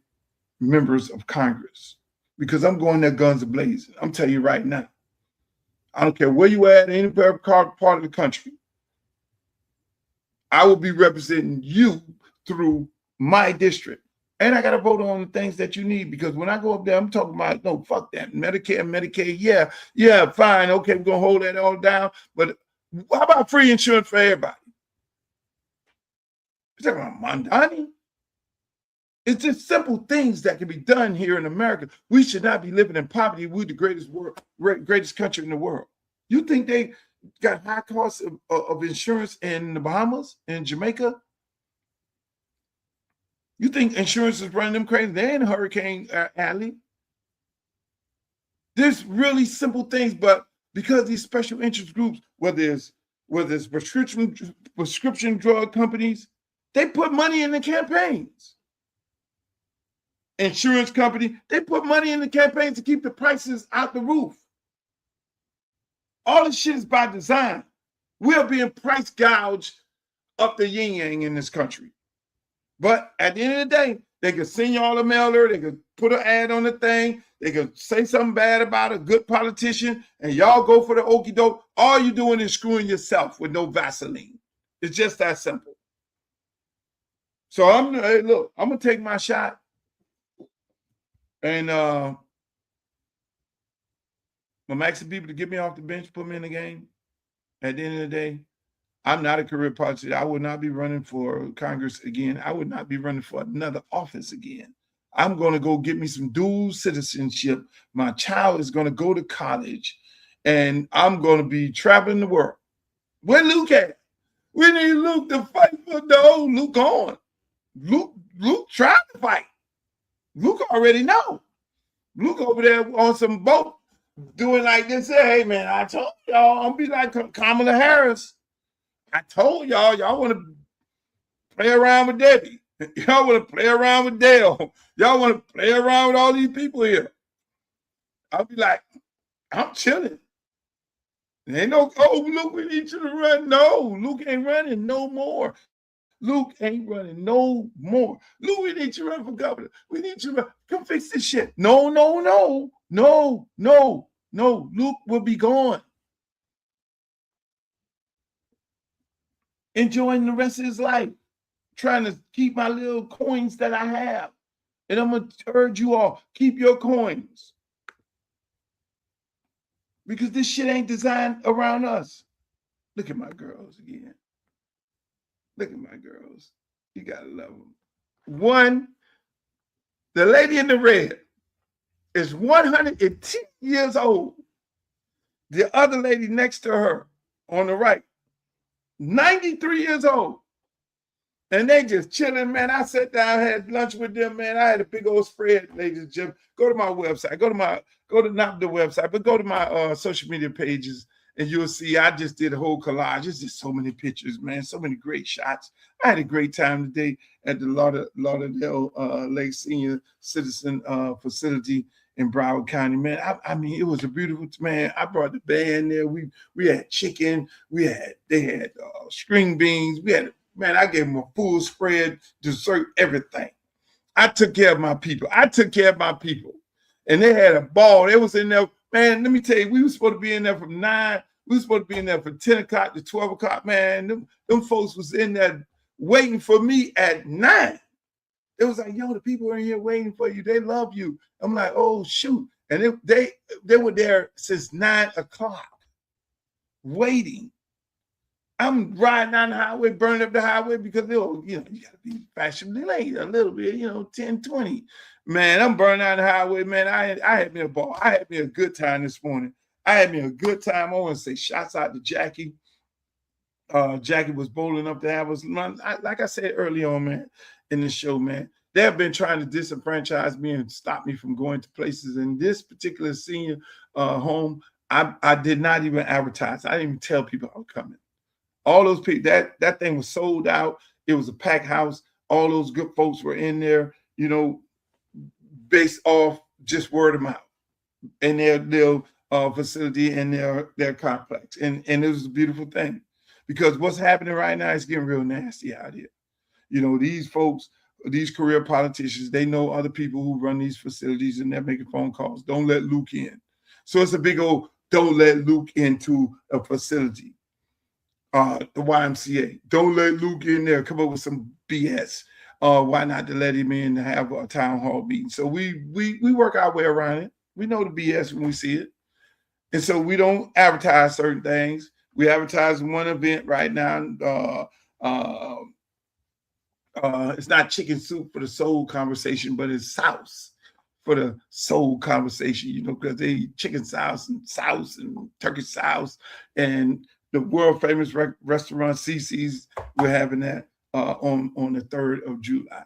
members of Congress. Because I'm going there guns a-blazing. I'm telling you right now. I don't care where you at, any part of the country. I will be representing you through my district. And I got to vote on the things that you need, because when I go up there, I'm talking about, no, fuck that. Medicare, Medicaid, yeah, fine. Okay, we're going to hold that all down. But how about free insurance for everybody? You're talking about Mondani? It's just simple things that can be done here in America. We should not be living in poverty. We're the greatest country in the world. You think they got high costs of insurance in the Bahamas and Jamaica? You think insurance is running them crazy? They ain't a Hurricane Alley. There's really simple things, but because these special interest groups, whether it's prescription drug companies, they put money in the campaigns. Insurance company, they put money in the campaigns to keep the prices out the roof. All this shit is by design. We are being price gouged up the yin yang in this country. But at the end of the day, they could send y'all a mailer, they could put an ad on the thing, they could say something bad about a good politician, and y'all go for the okie doke. All you're doing is screwing yourself with no Vaseline. It's just that simple. So hey, look, I'm gonna take my shot. And I'm asking people to get me off the bench, put me in the game. At the end of the day, I'm not a career politician. I would not be running for Congress again. I would not be running for another office again. I'm going to go get me some dual citizenship. My child is going to go to college, and I'm going to be traveling the world. Where Luke at? We need Luke to fight for no. Luke gone. Luke tried to fight. Luke already know. Luke over there on some boat doing like this. Say, hey, man, I told y'all I'm be like Kamala Harris. I told y'all want to play around with Debbie. Y'all want to play around with Dale. Y'all want to play around with all these people here. I'll be like, I'm chilling. There ain't no, oh, Luke, we need you to run. No, Luke ain't running no more. Luke ain't running no more. Luke, we need you to run for governor. We need you to come fix this shit. No. Luke will be gone. Enjoying the rest of his life. Trying to keep my little coins that I have. And I'm going to urge you all, keep your coins. Because this shit ain't designed around us. Look at my girls again. Look at my girls. You got to love them. One, the lady in the red is 110 years old. The other lady next to her on the right, 93 years old. And they just chilling, man. I sat down, had lunch with them, man. I had a big old spread, ladies and gentlemen. Go to my website. Go to not the website, but go to my social media pages, and you'll see I just did a whole collage. It's just so many pictures, man. So many great shots. I had a great time today at the Lauderdale Lake Senior Citizen Facility in Broward County, man. I mean, it was a beautiful, man. I brought the band there. We had chicken. They had string beans. Man, I gave them a full spread, dessert, everything. I took care of my people. And they had a ball. They was in there. Man, let me tell you, we were supposed to be in there from 9. We were supposed to be in there from 10 o'clock to 12 o'clock. Man, them folks was in there waiting for me at 9. It was like, yo, the people are in here waiting for you. They love you. I'm like, oh, shoot. And they were there since 9 o'clock waiting. I'm riding down the highway, burning up the highway because, you got to be fashionably late a little bit, 10, 20. Man, I'm burning down the highway, man. I had me a ball. I had me a good time this morning. I had me a good time. I want to say shouts out to Jackie. Jackie was bold enough to have us. Like I said early on, man, in the show, man, they have been trying to disenfranchise me and stop me from going to places. In this particular senior home, I did not even advertise. I didn't even tell people I was coming. All those people, that thing was sold out. It was a packed house. All those good folks were in there, based off just word of mouth in their facility and their complex. And it was a beautiful thing, because what's happening right now is getting real nasty out here. These folks, these career politicians, they know other people who run these facilities, and they're making phone calls. Don't let Luke in. So it's a big old, don't let Luke into a facility. The YMCA. Don't let Luke in there. Come up with some BS. Why not to let him in to have a town hall meeting? So we work our way around it. We know the BS when we see it. And so we don't advertise certain things. We advertise one event right now. It's not chicken soup for the soul conversation, but it's sauce for the soul conversation, because they eat chicken sauce and turkey sauce, and the world famous restaurant CC's, we're having that on the 3rd of July.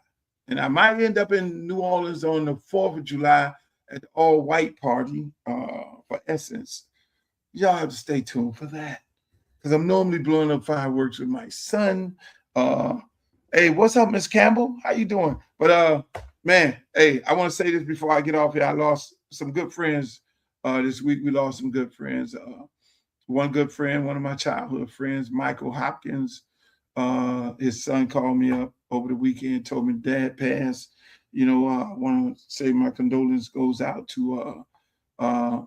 And I might end up in New Orleans on the 4th of July at the all-white party for Essence. Y'all have to stay tuned for that, because I'm normally blowing up fireworks with my son. Hey, what's up, Miss Campbell? How you doing? But man, hey, I want to say this before I get off here. I lost some good friends this week. We lost some good friends. One good friend, one of my childhood friends, Michael Hopkins, his son called me up over the weekend, told me dad passed. I want to say my condolence goes out to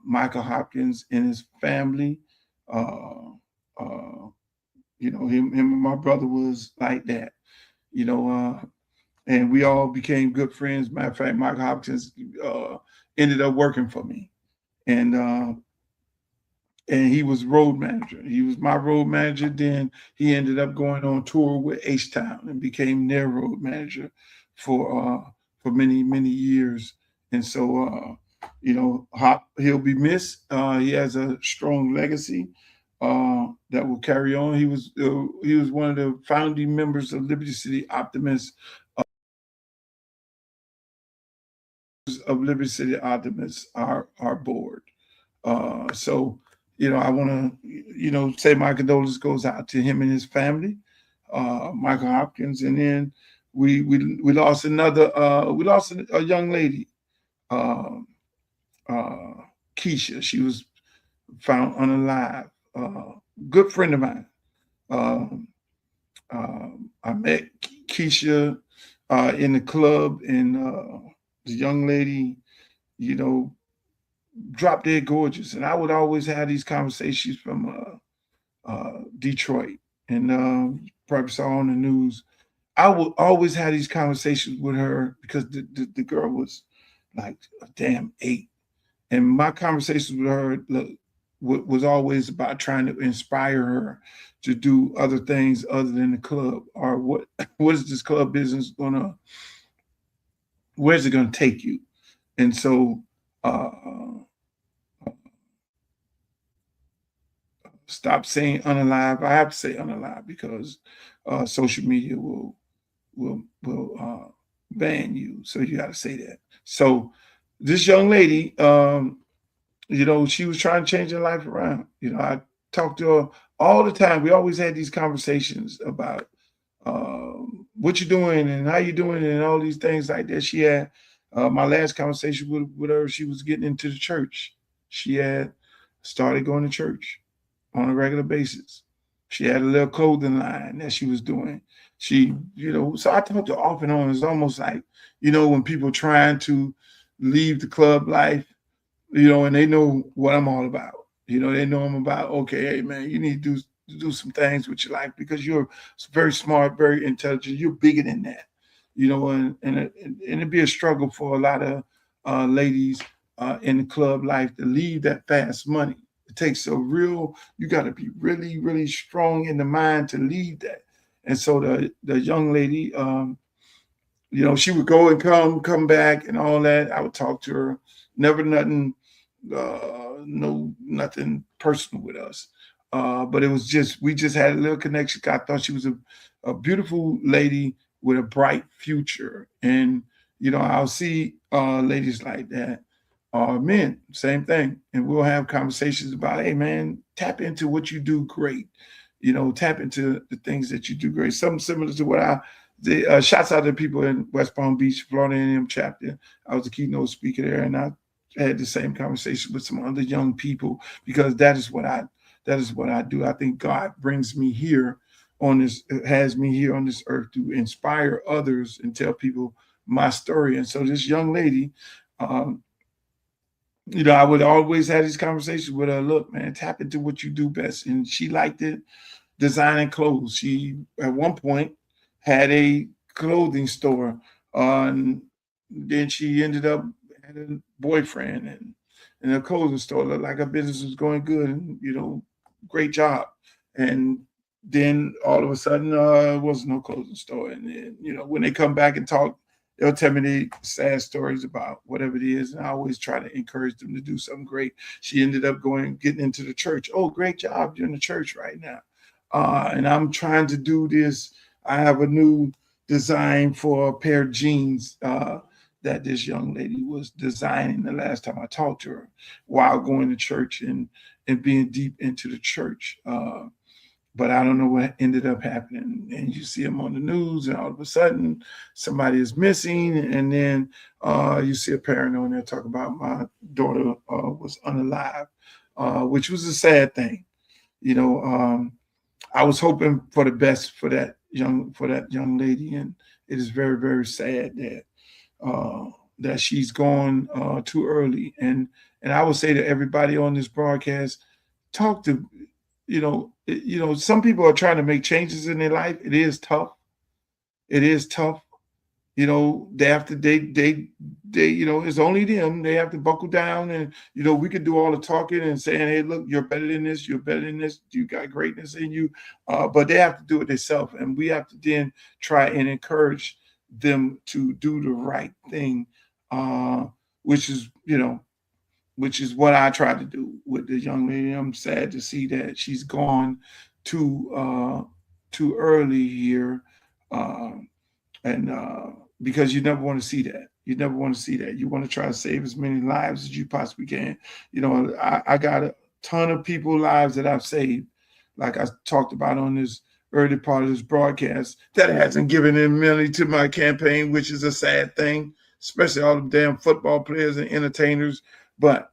Michael Hopkins and his family. Him and my brother was like that. And we all became good friends. Matter of fact, Michael Hopkins ended up working for me, and he was road manager. He was my road manager. Then he ended up going on tour with H-Town and became their road manager for many, many years. And so, Hop, he'll be missed. He has a strong legacy that will carry on. He was one of the founding members of Liberty City Optimists. Our board. So, I want to, say my condolences goes out to him and his family, Michael Hopkins, and then we lost a young lady, Keisha. She was found unalive. Good friend of mine. I met Keisha in the club, and the young lady, drop dead gorgeous. And I would always have these conversations from Detroit, and probably saw on the news. I would always have these conversations with her because the girl was like a damn 8. And my conversations with her was always about trying to inspire her to do other things other than the club, or what is this club business where's it gonna take you? And so stop saying unalive. I have to say unalive because social media will ban you. So you got to say that. So this young lady, she was trying to change her life around. I talked to her all the time. We always had these conversations about what you're doing and how you're doing and all these things like that. She had my last conversation with her. She was getting into the church. She had started going to church on a regular basis. She had a little clothing line that she was doing. She, so I talked to her off and on. It's almost like, when people trying to leave the club life, and they know what I'm all about. They know I'm about, okay, hey man, you need to do some things with your life because you're very smart, very intelligent. You're bigger than that, and it'd be a struggle for a lot of ladies in the club life to leave that fast money. It takes you got to be really, really strong in the mind to leave that. And so the young lady, she would go and come back and all that. I would talk to her. Never nothing, nothing personal with us. But it was we just had a little connection. I thought she was a beautiful lady with a bright future. And, I'll see ladies like that. Men, same thing. And we'll have conversations about, hey man, tap into what you do great. Tap into the things that you do great. Something similar to what shouts out to people in West Palm Beach, Florida A&M chapter. I was a keynote speaker there, and I had the same conversation with some other young people because that is what I do. I think God brings me here has me here on this earth to inspire others and tell people my story. And so this young lady, I would always have these conversations with her. Look, man, tap into what you do best. And she liked it, designing clothes. She, at one point, had a clothing store. And then she ended up having a boyfriend and a clothing store. Looked like her business was going good and, great job. And then all of a sudden, there was no clothing store. And then, when they come back and talk, they'll tell me the sad stories about whatever it is. And I always try to encourage them to do something great. She ended up getting into the church. Oh, great job. You're in the church right now. And I'm trying to do this. I have a new design for a pair of jeans that this young lady was designing the last time I talked to her while going to church and being deep into the church. But I don't know what ended up happening. And you see them on the news, and all of a sudden somebody is missing. And then you see a parent on there talk about my daughter was unalive, which was a sad thing. I was hoping for the best for that young lady, and it is very, very sad that she's gone too early. And I would say to everybody on this broadcast, talk to, some people are trying to make changes in their life. It is tough. It is tough. They have to, it's only them. They have to buckle down, and, we could do all the talking and saying, hey, look, you're better than this. You're better than this. You got greatness in you. But they have to do it themselves. And we have to then try and encourage them to do the right thing, which is what I tried to do with the young lady. I'm sad to see that she's gone too early here. And because you never want to see that. You never want to see that. You want to try to save as many lives as you possibly can. I got a ton of people's lives that I've saved, like I talked about on this early part of this broadcast, that hasn't given in money to my campaign, which is a sad thing, especially all the damn football players and entertainers. But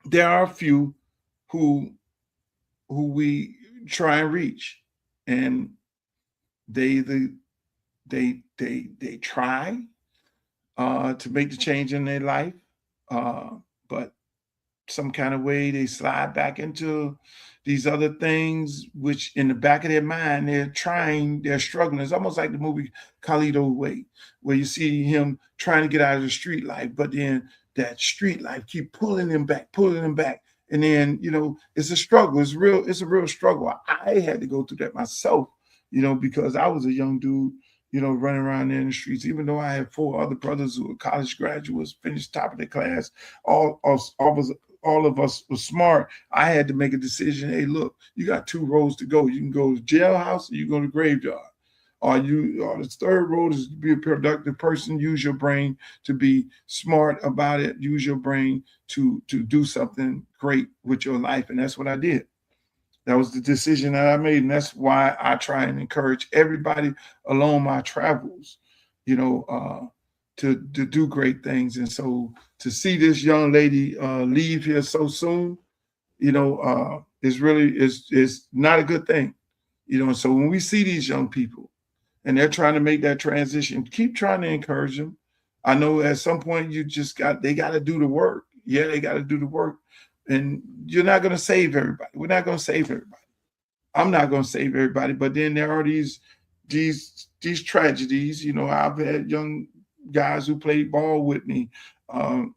there are a few who we try and reach, and they try to make the change in their life, but some kind of way they slide back into these other things, which in the back of their mind, they're struggling. It's almost like the movie Carlito Way, where you see him trying to get out of the street life, but then that street life keep pulling him back. And then, it's a struggle. It's a real struggle. I had to go through that myself, because I was a young dude, running around there in the streets, even though I had 4 other brothers who were college graduates, finished top of their class, all of us were smart. I had to make a decision. Hey, look, you got 2 roads to go. You can go to jailhouse, or you go to graveyard. Or the third road is to be a productive person. Use your brain to be smart about it. Use your brain to do something great with your life. And that's what I did. That was the decision that I made. And that's why I try and encourage everybody along my travels, to do great things. And so to see this young lady leave here so soon, is not a good thing. So when we see these young people and they're trying to make that transition, keep trying to encourage them. I know at some point they got to do the work. Yeah, they got to do the work. And you're not going to save everybody. We're not going to save everybody. I'm not going to save everybody. But then there are these tragedies. I've had young guys who played ball with me, and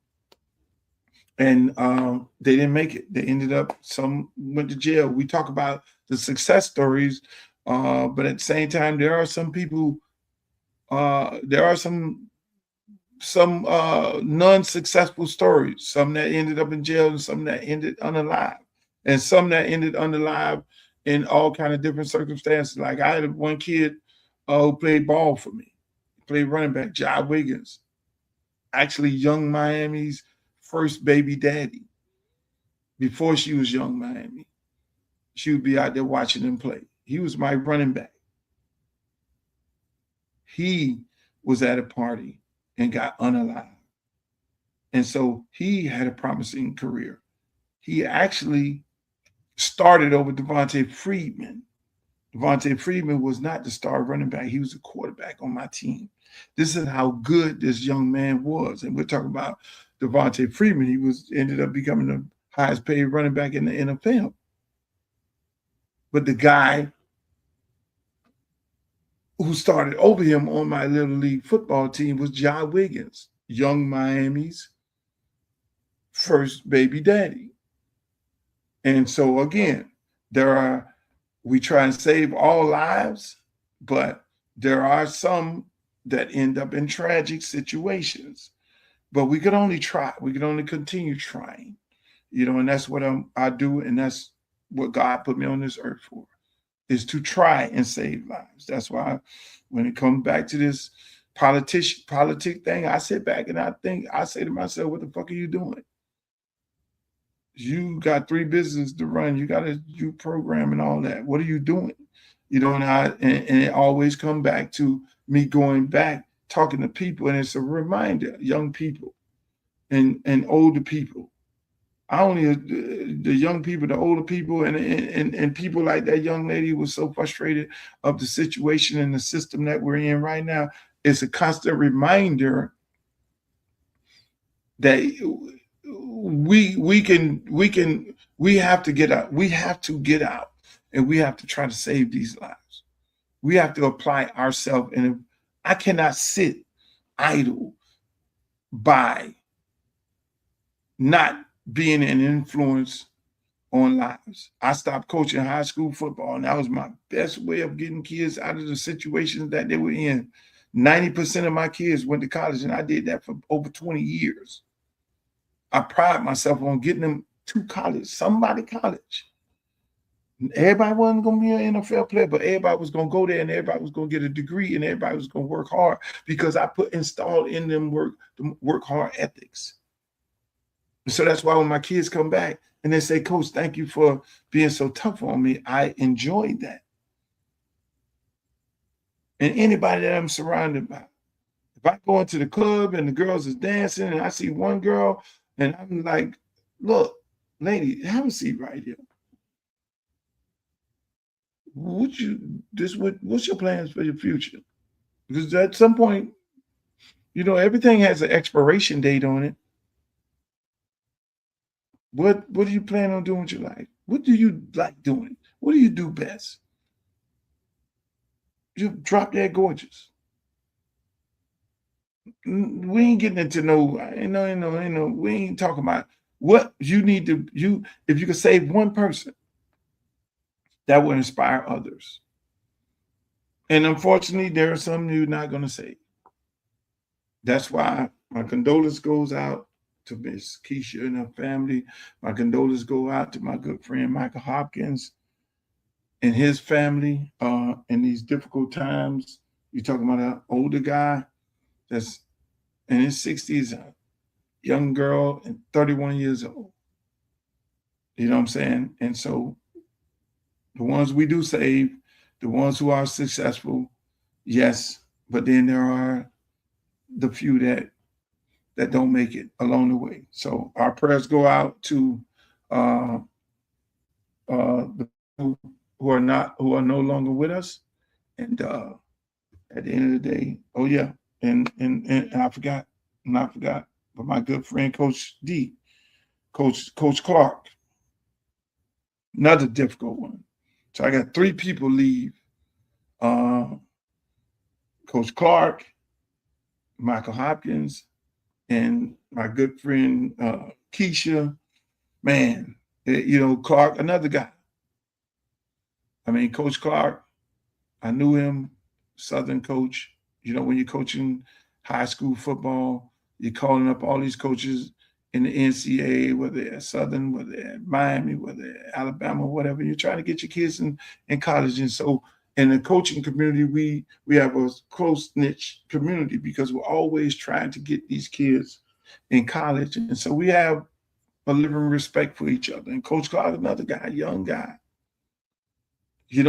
they didn't make it. They ended up, some went to jail. We talk about the success stories, but at the same time, there are some people, there are some non-successful stories, some that ended up in jail and some that ended unalive, and some that ended unalive in all kind of different circumstances. Like I had one kid who played ball for me, played running back, Jai Wiggins, actually Young Miami's first baby daddy. Before she was Young Miami, she would be out there watching him play. He was my running back. He was at a party and got unalive. And so he had a promising career. He actually started over Devontae Freeman. Devontae Freeman was not the star running back. He was a quarterback on my team. This is how good this young man was. And we're talking about Devontae Freeman. He ended up becoming the highest paid running back in the NFL. But the guy who started over him on my little league football team was Jai Wiggins, Young Miami's first baby daddy. And so again, we try and save all lives, but there are some that end up in tragic situations. But we can only try. We can only continue trying, and that's what I do. And that's what God put me on this earth for, is to try and save lives. That's why when it comes back to this politic thing, I sit back and I say to myself, what the fuck are you doing? You got 3 businesses to run. You got to do program and all that. What are you doing? And it always come back to me going back, talking to people. And it's a reminder, young people and older people. I only the young people, the older people, and people like that young lady was so frustrated of the situation and the system that we're in right now. It's a constant reminder that we have to get out. We have to get out, and we have to try to save these lives. We have to apply ourselves, and I cannot sit idle by not being an influence on lives. I stopped coaching high school football, and that was my best way of getting kids out of the situations that they were in. 90% of my kids went to college, and I did that for over 20 years. I pride myself on getting them to college, somebody college. Everybody wasn't going to be an NFL player, but everybody was going to go there, and everybody was going to get a degree, and everybody was going to work hard because I installed in them work hard ethics. So that's why when my kids come back and they say, Coach, thank you for being so tough on me, I enjoyed that. And anybody that I'm surrounded by, if I go into the club and the girls is dancing and I see one girl and I'm like, look, lady, have a seat right here. What's your plans for your future? Because at some point, everything has an expiration date on it. What do you plan on doing with your life? What do you like doing? What do you do best? You drop dead gorgeous. We ain't getting into we ain't talking about what you need to, if you could save one person, that would inspire others. And unfortunately, there are some you're not going to save. That's why my condolence goes out to Miss Keisha and her family. My condolences go out to my good friend Michael Hopkins and his family in these difficult times. You're talking about an older guy that's in his 60s, a young girl and 31 years old. You know what I'm saying? And so the ones we do save, the ones who are successful, yes, but then there are the few that don't make it along the way. So our prayers go out to the people who are no longer with us. And at the end of the day, oh yeah, and I forgot, but my good friend Coach D, Coach Clark, another difficult one. So I got 3 people leave. Coach Clark, Michael Hopkins, and my good friend Keisha. Man, Clark, another guy. I mean, Coach Clark, I knew him, Southern coach. When you're coaching high school football, you're calling up all these coaches in the NCAA, whether they're at Southern, whether they're at Miami, whether they're at Alabama, whatever. You're trying to get your kids in college. And so in the coaching community, we have a close-knit community because we're always trying to get these kids in college. And so we have a living respect for each other. And Coach Clark, another guy, young guy. He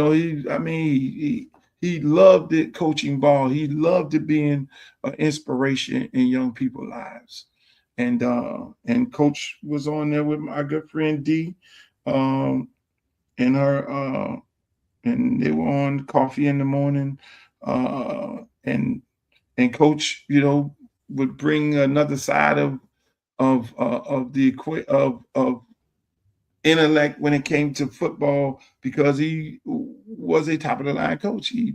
loved it coaching ball. He loved it being an inspiration in young people's lives. And Coach was on there with my good friend D, and her, and they were on Coffee in the Morning, and Coach, would bring another side of intellect when it came to football because he was a top of the line coach. He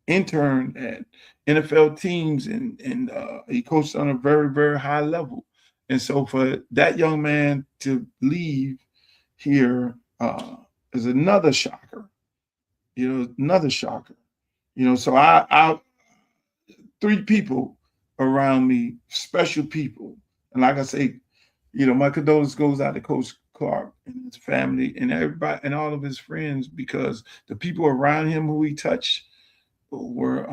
interned at NFL teams and he coached on a very, very high level. And so for that young man to leave here is another shocker. Another shocker. So I 3 people around me, special people. And like I say, my condolence goes out to Coach Clark and his family and everybody and all of his friends because the people around him who he touched were,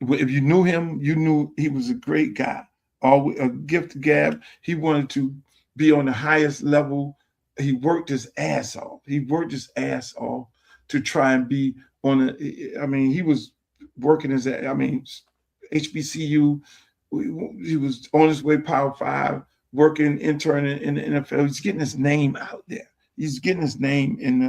if you knew him, you knew he was a great guy, always a gift gab. He wanted to be on the highest level. He worked his ass off. To try and be on he was working his HBCU. He was on his way Power 5, working, interning in the NFL. He's getting his name out there. He's getting his name in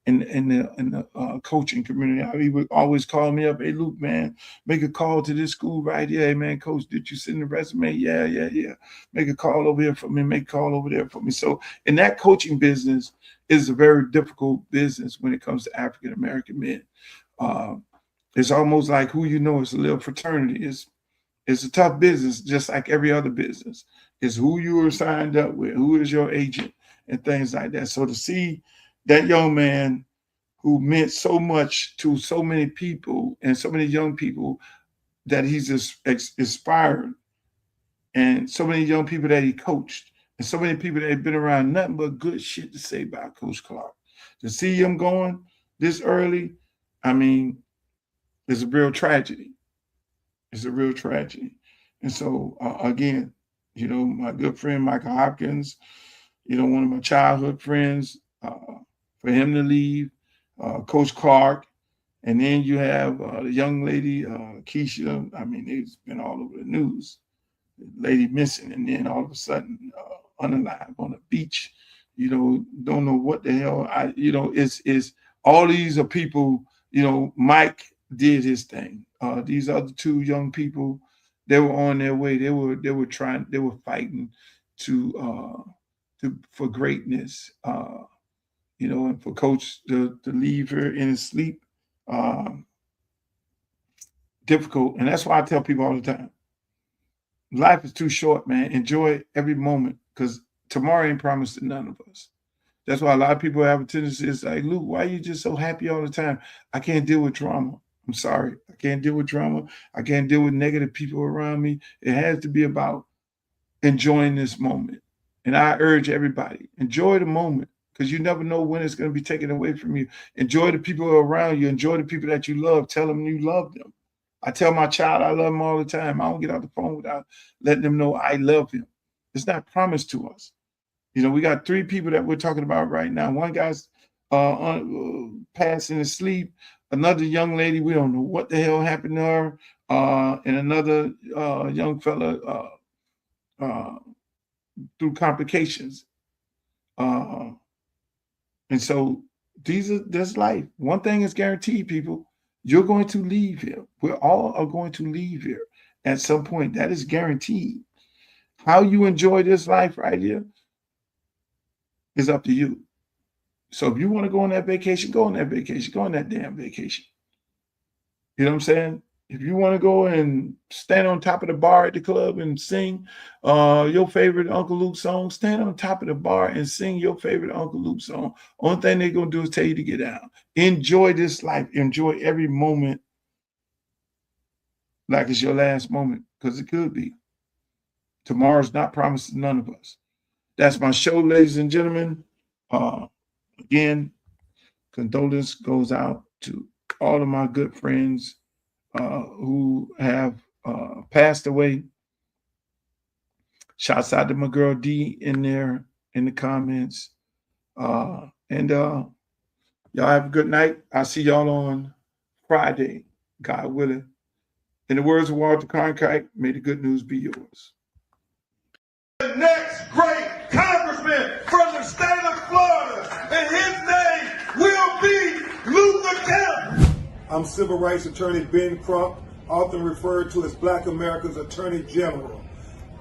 the coaching community. He would always call me up, "Hey, Luke, man, make a call to this school right here. Hey, man, coach, did you send the resume? Yeah. Make a call over here for me. Make a call over there for me." So in that coaching business is a very difficult business when it comes to African American men. It's almost like who you know. It's a little fraternity. It's a tough business, just like every other business. It's who you are signed up with, who is your agent, and things like that. So to see that young man who meant so much to so many people and so many young people that he's inspired, and so many young people that he coached, and so many people that have been around nothing but good shit to say about Coach Clark. To see him going this early, I mean, it's a real tragedy. It's a real tragedy. And so, again, you know, my good friend Michael Hopkins, you know, one of my childhood friends, for him to leave, Coach Clark, and then you have the young lady, Keisha. I mean, it's been all over the news. The lady missing, and then all of a sudden, unalive on a beach. You know, don't know what the hell. It's all these are people. You know, Mike did his thing. These other two young people, they were on their way. They were fighting for greatness. You know, and for Coach to leave her in his sleep, difficult. And that's why I tell people all the time, life is too short, man. Enjoy every moment, because tomorrow ain't promised to none of us. That's why a lot of people have a tendency to say, "Luke, why are you just so happy all the time?" I can't deal with drama. I'm sorry. I can't deal with drama. I can't deal with negative people around me. It has to be about enjoying this moment. And I urge everybody, enjoy the moment, because you never know when it's going to be taken away from you. Enjoy the people around you. Enjoy the people that you love. Tell them you love them. I tell my child I love him all the time. I don't get off the phone without letting them know I love him. It's not promised to us. You know, we got 3 people that we're talking about right now. One guy's passing his sleep. Another young lady, we don't know what the hell happened to her. And another young fella through complications. And so there's life. One thing is guaranteed, people. You're going to leave here. We all are going to leave here at some point. That is guaranteed. How you enjoy this life right here is up to you. So if you want to go on that vacation, go on that vacation. Go on that damn vacation. You know what I'm saying? If you want to go and stand on top of the bar at the club and sing your favorite Uncle Luke song, stand on top of the bar and sing your favorite Uncle Luke song. Only thing they're going to do is tell you to get down. Enjoy this life. Enjoy every moment like it's your last moment, because it could be. Tomorrow's not promised to none of us. That's my show, ladies and gentlemen. Again, condolence goes out to all of my good friends who have passed away. Shouts out to my girl D in there in the comments. And y'all have a good night. I'll see y'all on Friday, God willing. In the words of Walter Cronkite, may the good news be yours. The next great congressman from the state of Florida, and his name will be Luther Campbell. I'm civil rights attorney Ben Crump, often referred to as Black America's Attorney General.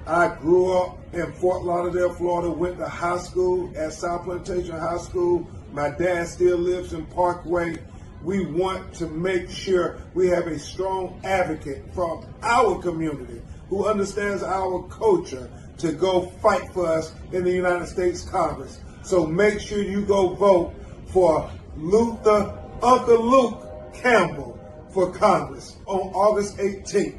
I grew up in Fort Lauderdale, Florida, went to high school at South Plantation High School. My dad still lives in Parkway. We want to make sure we have a strong advocate from our community who understands our culture to go fight for us in the United States Congress. So make sure you go vote for Uncle Luke Campbell for Congress on August 18th.